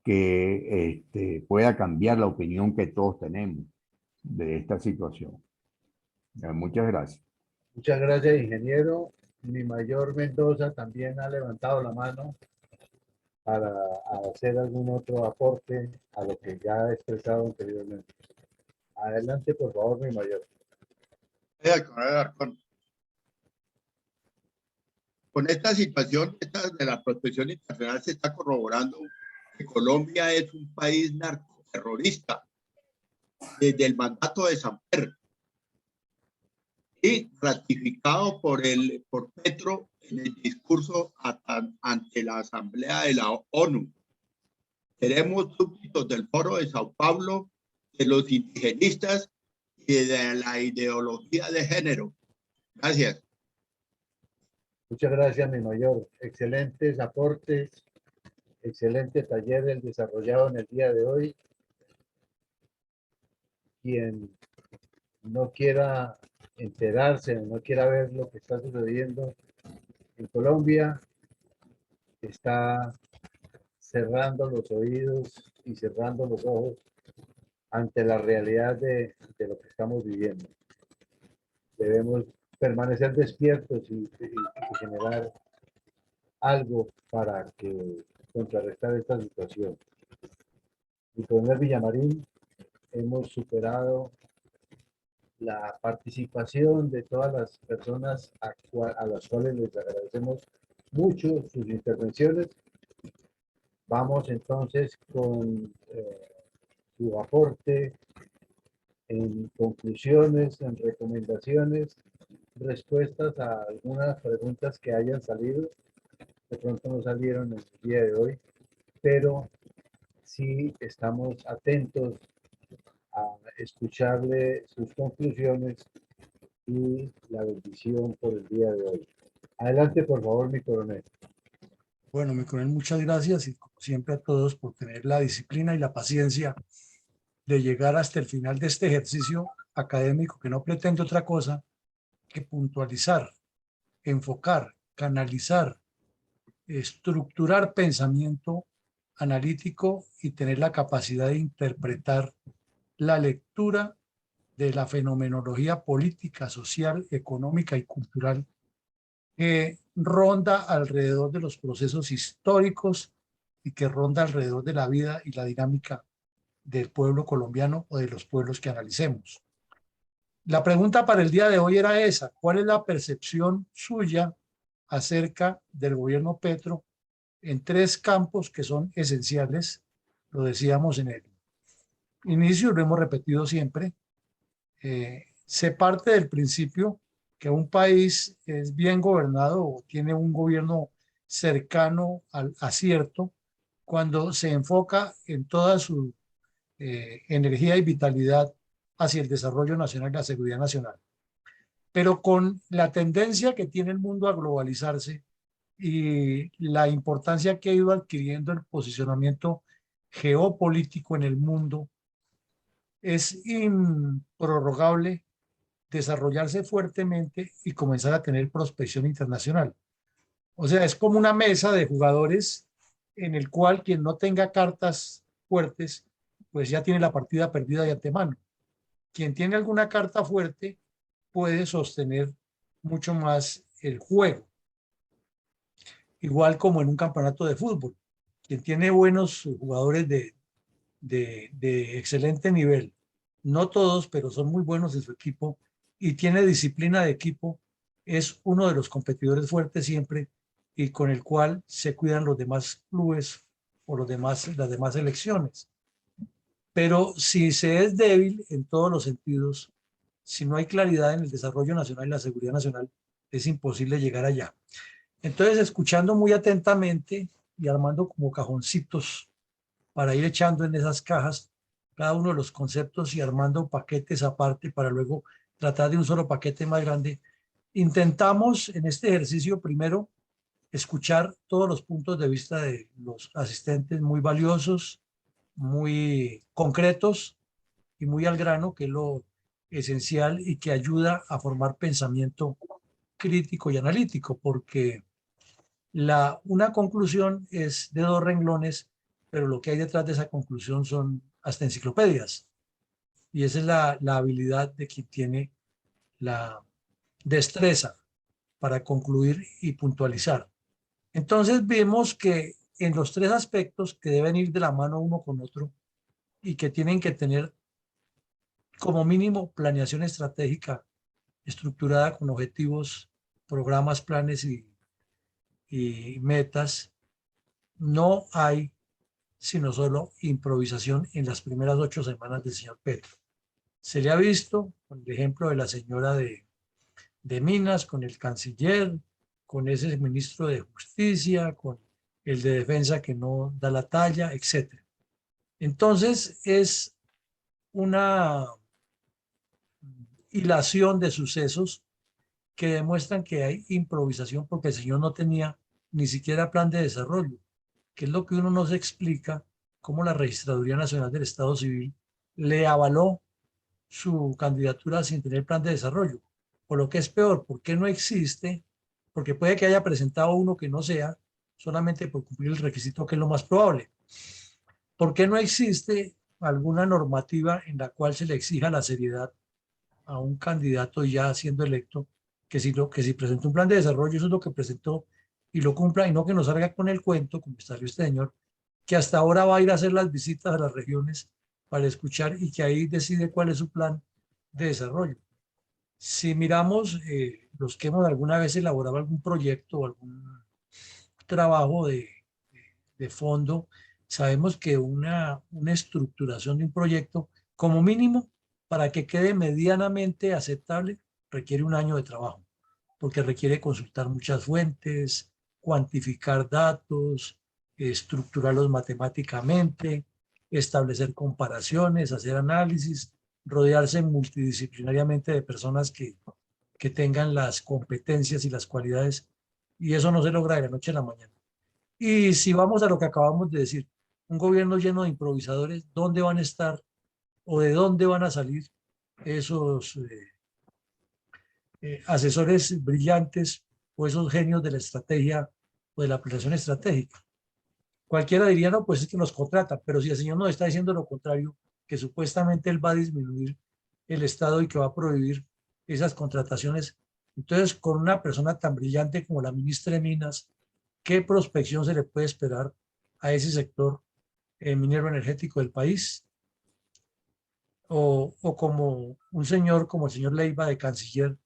que pueda cambiar la opinión que todos tenemos de esta situación. Muchas gracias. Muchas gracias, ingeniero. mi mayor Mendoza también ha levantado la mano para hacer algún otro aporte a lo que ya he expresado anteriormente. Adelante, por favor, mi mayor. Con esta situación de la protección internacional se está corroborando que Colombia es un país narcoterrorista desde el mandato de Samper y ratificado por Petro en el discurso ante la Asamblea de la ONU. Seremos súbditos del Foro de Sao Paulo, de los indigenistas y de la ideología de género. Gracias. Muchas gracias, mi mayor. Excelentes aportes, excelente taller el desarrollado en el día de hoy. Quien no quiera enterarse, no quiera ver lo que está sucediendo en Colombia, está cerrando los oídos y cerrando los ojos ante la realidad de lo que estamos viviendo. Debemos permanecer despiertos y generar algo para que contrarrestar esta situación. En Coronel Villamarín hemos superado la participación de todas las personas a las cuales les agradecemos mucho sus intervenciones. Vamos entonces con su aporte en conclusiones, en recomendaciones, respuestas a algunas preguntas que hayan salido. De pronto no salieron el día de hoy, pero sí estamos atentos a escucharle sus conclusiones y la bendición por el día de hoy. Adelante, por favor, mi coronel. Bueno, mi coronel, muchas gracias y como siempre a todos por tener la disciplina y la paciencia de llegar hasta el final de este ejercicio académico que no pretende otra cosa que puntualizar, enfocar, canalizar, estructurar pensamiento analítico y tener la capacidad de interpretar la lectura de la fenomenología política, social, económica y cultural que ronda alrededor de los procesos históricos y que ronda alrededor de la vida y la dinámica del pueblo colombiano o de los pueblos que analicemos. La pregunta para el día de hoy era esa: ¿cuál es la percepción suya acerca del gobierno Petro en tres campos que son esenciales? Lo decíamos en el inicio, lo hemos repetido siempre. Se parte del principio que un país es bien gobernado o tiene un gobierno cercano al acierto cuando se enfoca en toda su energía y vitalidad hacia el desarrollo nacional y la seguridad nacional. Pero con la tendencia que tiene el mundo a globalizarse y la importancia que ha ido adquiriendo el posicionamiento geopolítico en el mundo, es improrrogable desarrollarse fuertemente y comenzar a tener prospección internacional. O sea, es como una mesa de jugadores en el cual quien no tenga cartas fuertes, pues ya tiene la partida perdida de antemano. Quien tiene alguna carta fuerte puede sostener mucho más el juego. Igual como en un campeonato de fútbol. Quien tiene buenos jugadores de excelente nivel, no todos, pero son muy buenos en su equipo y tiene disciplina de equipo, es uno de los competidores fuertes siempre y con el cual se cuidan los demás clubes o las demás selecciones. Pero si se es débil en todos los sentidos, si no hay claridad en el desarrollo nacional y la seguridad nacional, es imposible llegar allá. Entonces, escuchando muy atentamente y armando como cajoncitos para ir echando en esas cajas cada uno de los conceptos y armando paquetes aparte para luego tratar de un solo paquete más grande, intentamos en este ejercicio primero escuchar todos los puntos de vista de los asistentes muy valiosos, muy concretos y muy al grano, que es lo esencial y que ayuda a formar pensamiento crítico y analítico, porque una conclusión es de 2 renglones, pero lo que hay detrás de esa conclusión son hasta enciclopedias. Y esa es la habilidad de quien tiene la destreza para concluir y puntualizar. Entonces vemos que en los tres aspectos que deben ir de la mano uno con otro y que tienen que tener como mínimo planeación estratégica estructurada con objetivos, programas, planes y metas, no hay sino solo improvisación en las primeras 8 semanas del señor Petro. Se le ha visto con el ejemplo de la señora de Minas, con el canciller, con ese ministro de Justicia, con el de Defensa que no da la talla, etc. Entonces es una hilación de sucesos que demuestran que hay improvisación porque el señor no tenía ni siquiera plan de desarrollo, que es lo que uno no se explica, cómo la Registraduría Nacional del Estado Civil le avaló su candidatura sin tener plan de desarrollo. O lo que es peor, ¿por qué no existe? Porque puede que haya presentado uno que no sea, solamente por cumplir el requisito, que es lo más probable. ¿Por qué no existe alguna normativa en la cual se le exija la seriedad a un candidato ya siendo electo, que si presenta un plan de desarrollo, eso es lo que presentó y lo cumpla, y no que nos salga con el cuento, como salió este señor, que hasta ahora va a ir a hacer las visitas a las regiones para escuchar y que ahí decide cuál es su plan de desarrollo? Si miramos los que hemos alguna vez elaborado algún proyecto o algún trabajo de fondo, sabemos que una estructuración de un proyecto, como mínimo, para que quede medianamente aceptable, requiere un año de trabajo, porque requiere consultar muchas fuentes, cuantificar datos, estructurarlos matemáticamente, establecer comparaciones, hacer análisis, rodearse multidisciplinariamente de personas que tengan las competencias y las cualidades, y eso no se logra de la noche a la mañana. Y si vamos a lo que acabamos de decir, un gobierno lleno de improvisadores, ¿dónde van a estar o de dónde van a salir esos asesores brillantes o esos genios de la estrategia o de la planeación estratégica? Cualquiera diría, no, pues es que nos contratan, pero si el señor nos está diciendo lo contrario, que supuestamente él va a disminuir el Estado y que va a prohibir esas contrataciones, entonces con una persona tan brillante como la ministra de Minas, ¿qué prospección se le puede esperar a ese sector minero energético del país? O como un señor como el señor Leiva de canciller,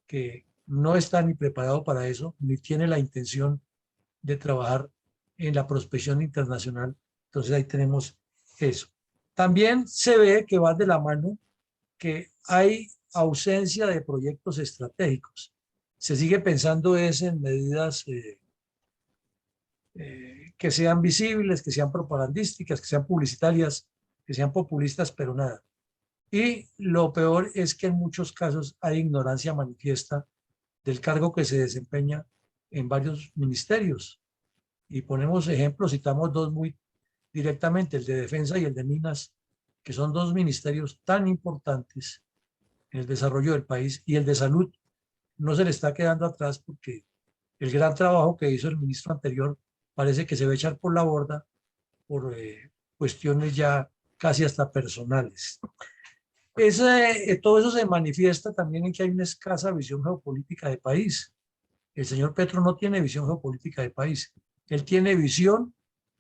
que no está ni preparado para eso, ni tiene la intención de trabajar en la prospección internacional. Entonces ahí tenemos eso. También se ve que va de la mano que hay ausencia de proyectos estratégicos. Se sigue pensando es en medidas que sean visibles, que sean propagandísticas, que sean publicitarias, que sean populistas, pero nada. Y lo peor es que en muchos casos hay ignorancia manifiesta del cargo que se desempeña en varios ministerios. Y ponemos ejemplos, citamos dos muy directamente, el de Defensa y el de Minas, que son dos ministerios tan importantes en el desarrollo del país, y el de Salud no se le está quedando atrás porque el gran trabajo que hizo el ministro anterior parece que se va a echar por la borda por cuestiones ya casi hasta personales. Todo eso se manifiesta también en que hay una escasa visión geopolítica de país. El señor Petro no tiene visión geopolítica de país. Él tiene visión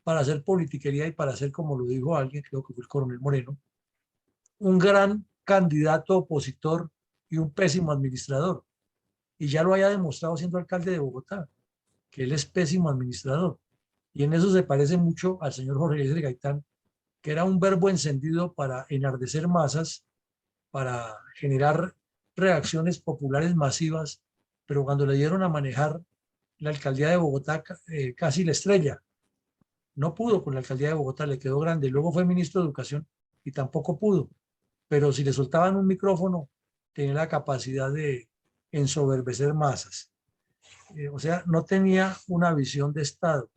para hacer politiquería y para hacer, como lo dijo alguien, creo que fue el coronel Moreno, un gran candidato opositor y un pésimo administrador. Y ya lo haya demostrado siendo alcalde de Bogotá, que él es pésimo administrador. Y en eso se parece mucho al señor Jorge Eliezer Gaitán, que era un verbo encendido para enardecer masas, para generar reacciones populares masivas, pero cuando le dieron a manejar la alcaldía de Bogotá, casi la estrella. No pudo con la alcaldía de Bogotá, le quedó grande. Luego fue ministro de Educación y tampoco pudo. Pero si le soltaban un micrófono, tenía la capacidad de ensoberbecer masas. O sea, no tenía una visión de Estado.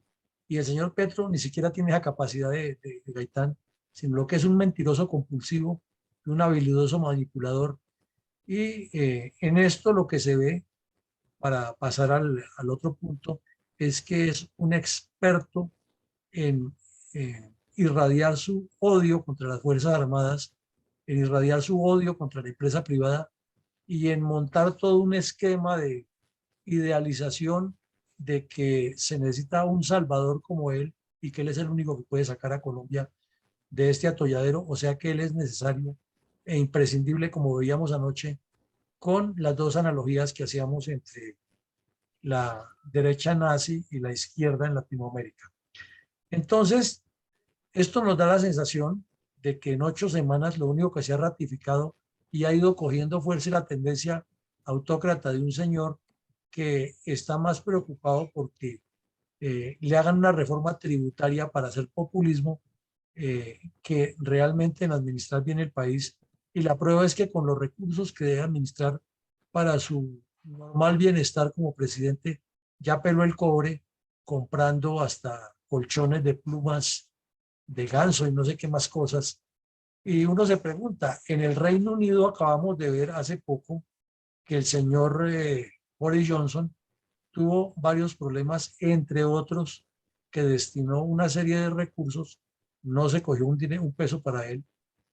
Y el señor Petro ni siquiera tiene esa capacidad de Gaitán, sino lo que es un mentiroso compulsivo y un habilidoso manipulador. Y en esto lo que se ve, para pasar al otro punto, es que es un experto en irradiar su odio contra las Fuerzas Armadas, en irradiar su odio contra la empresa privada y en montar todo un esquema de idealización de que se necesita un salvador como él y que él es el único que puede sacar a Colombia de este atolladero, o sea que él es necesario e imprescindible, como veíamos anoche, con las dos analogías que hacíamos entre la derecha nazi y la izquierda en Latinoamérica. Entonces, esto nos da la sensación de que en 8 semanas lo único que se ha ratificado y ha ido cogiendo fuerza es la tendencia autócrata de un señor que está más preocupado porque le hagan una reforma tributaria para hacer populismo que realmente en administrar bien el país. Y la prueba es que con los recursos que debe administrar para su normal bienestar como presidente, ya peló el cobre comprando hasta colchones de plumas de ganso y no sé qué más cosas. Y uno se pregunta, en el Reino Unido acabamos de ver hace poco que el señor Boris Johnson tuvo varios problemas, entre otros que destinó una serie de recursos, no se cogió un peso para él,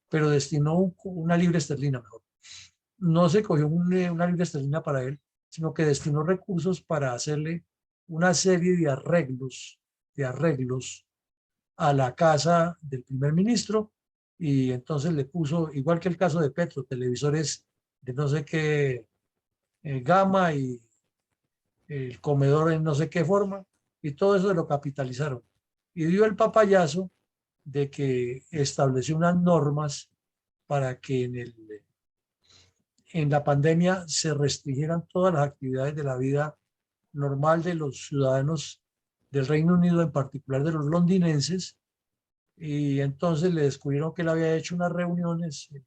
pero destinó una libra esterlina, mejor. No se cogió una libra esterlina para él, sino que destinó recursos para hacerle una serie de arreglos a la casa del primer ministro, y entonces le puso, igual que el caso de Petro, televisores de no sé qué gama y el comedor en no sé qué forma, y todo eso lo capitalizaron. Y dio el papayazo de que estableció unas normas para que en la pandemia se restringieran todas las actividades de la vida normal de los ciudadanos del Reino Unido, en particular de los londinenses, y entonces le descubrieron que él había hecho unas reuniones en el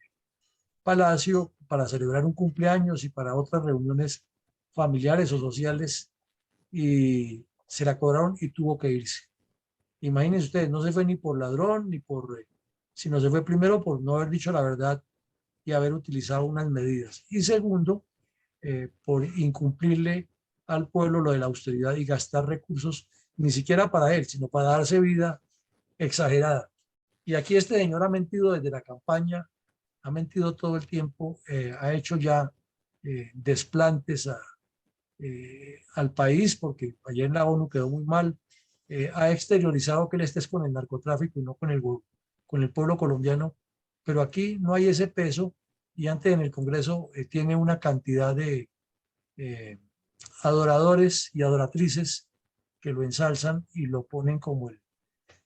Palacio para celebrar un cumpleaños y para otras reuniones familiares o sociales, y se la cobraron y tuvo que irse. Imagínense ustedes, no se fue ni por ladrón ni por, sino se fue primero por no haber dicho la verdad y haber utilizado unas medidas. Y segundo, por incumplirle al pueblo lo de la austeridad y gastar recursos, ni siquiera para él, sino para darse vida exagerada. Y aquí este señor ha mentido desde la campaña, ha mentido todo el tiempo, ha hecho ya desplantes al país, porque ayer en la ONU quedó muy mal, ha exteriorizado que él esté con el narcotráfico y no con el pueblo colombiano, pero aquí no hay ese peso, y antes en el Congreso tiene una cantidad de adoradores y adoratrices que lo ensalzan y lo ponen como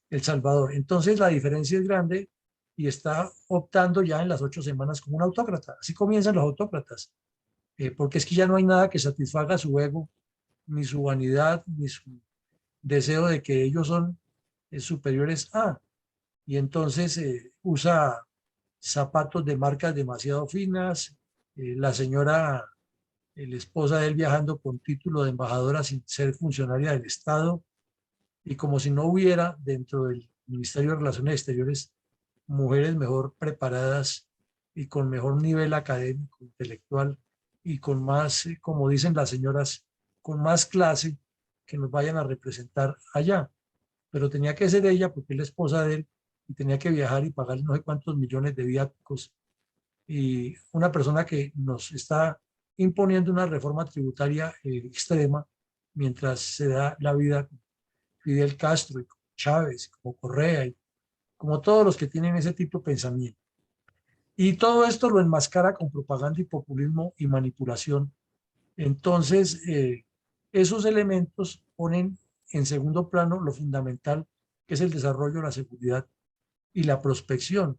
el Salvador. Entonces la diferencia es grande y está optando ya en las 8 semanas como un autócrata. Así comienzan los autócratas, porque es que ya no hay nada que satisfaga su ego, ni su vanidad, ni su deseo de que ellos son superiores a. Y entonces usa zapatos de marcas demasiado finas, la señora, la esposa de él viajando con título de embajadora sin ser funcionaria del Estado, y como si no hubiera dentro del Ministerio de Relaciones Exteriores mujeres mejor preparadas y con mejor nivel académico, intelectual y con más, como dicen las señoras, con más clase que nos vayan a representar allá. Pero tenía que ser ella porque es la esposa de él y tenía que viajar y pagar no sé cuántos millones de viáticos, y una persona que nos está imponiendo una reforma tributaria extrema mientras se da la vida Fidel Castro y como Chávez, como Correa y como todos los que tienen ese tipo de pensamiento. Y todo esto lo enmascara con propaganda y populismo y manipulación. Entonces, esos elementos ponen en segundo plano lo fundamental, que es el desarrollo, la seguridad y la prospección.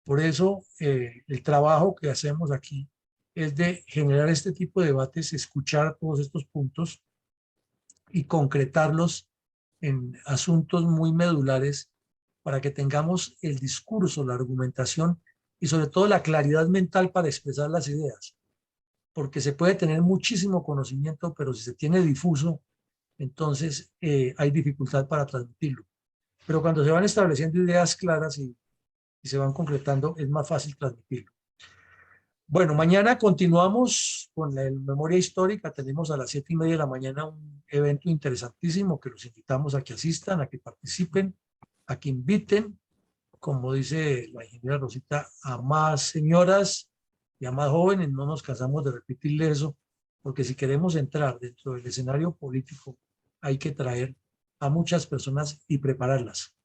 Por eso, el trabajo que hacemos aquí es de generar este tipo de debates, escuchar todos estos puntos y concretarlos en asuntos muy medulares para que tengamos el discurso, la argumentación y sobre todo la claridad mental para expresar las ideas. Porque se puede tener muchísimo conocimiento, pero si se tiene difuso, entonces hay dificultad para transmitirlo. Pero cuando se van estableciendo ideas claras y se van concretando, es más fácil transmitirlo. Bueno, mañana continuamos con la memoria histórica. Tenemos a las 7:30 de la mañana un evento interesantísimo que los invitamos a que asistan, a que participen, a que inviten, como dice la ingeniera Rosita, a más señoras y a más jóvenes. No nos cansamos de repetirle eso, porque si queremos entrar dentro del escenario político, hay que traer a muchas personas y prepararlas.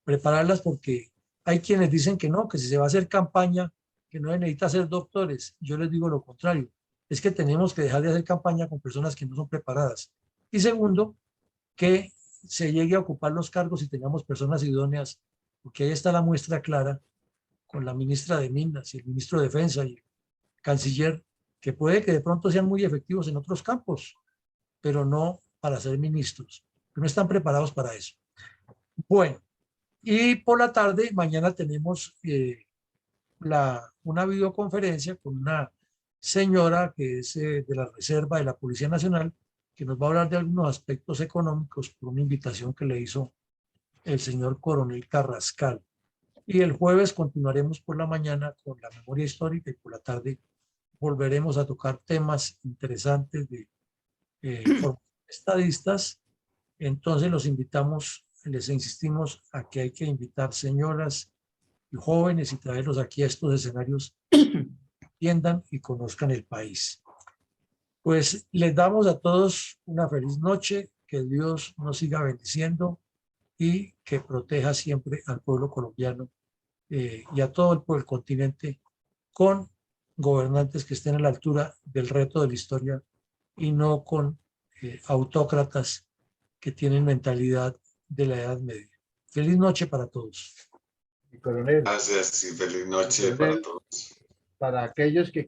Prepararlas porque hay quienes dicen que no, que si se va a hacer campaña, que no se necesita ser doctores. Yo les digo lo contrario, es que tenemos que dejar de hacer campaña con personas que no son preparadas. Y segundo, que se llegue a ocupar los cargos y tengamos personas idóneas, porque ahí está la muestra clara con la ministra de Minas y el ministro de Defensa y el canciller, que puede que de pronto sean muy efectivos en otros campos, pero no para ser ministros, que no están preparados para eso. Bueno, y por la tarde, mañana tenemos una videoconferencia con una señora que es de la Reserva de la Policía Nacional, que nos va a hablar de algunos aspectos económicos por una invitación que le hizo el señor Coronel Carrascal. Y el jueves continuaremos por la mañana con la memoria histórica y por la tarde volveremos a tocar temas interesantes de estadistas. Entonces los invitamos, les insistimos a que hay que invitar señoras y jóvenes y traerlos aquí a estos escenarios, entiendan y conozcan el país. Pues les damos a todos una feliz noche, que Dios nos siga bendiciendo y que proteja siempre al pueblo colombiano y a todo el continente con gobernantes que estén a la altura del reto de la historia y no con autócratas que tienen mentalidad de la Edad Media. Feliz noche para todos. Coronel. Gracias y feliz noche para todos. Para aquellos que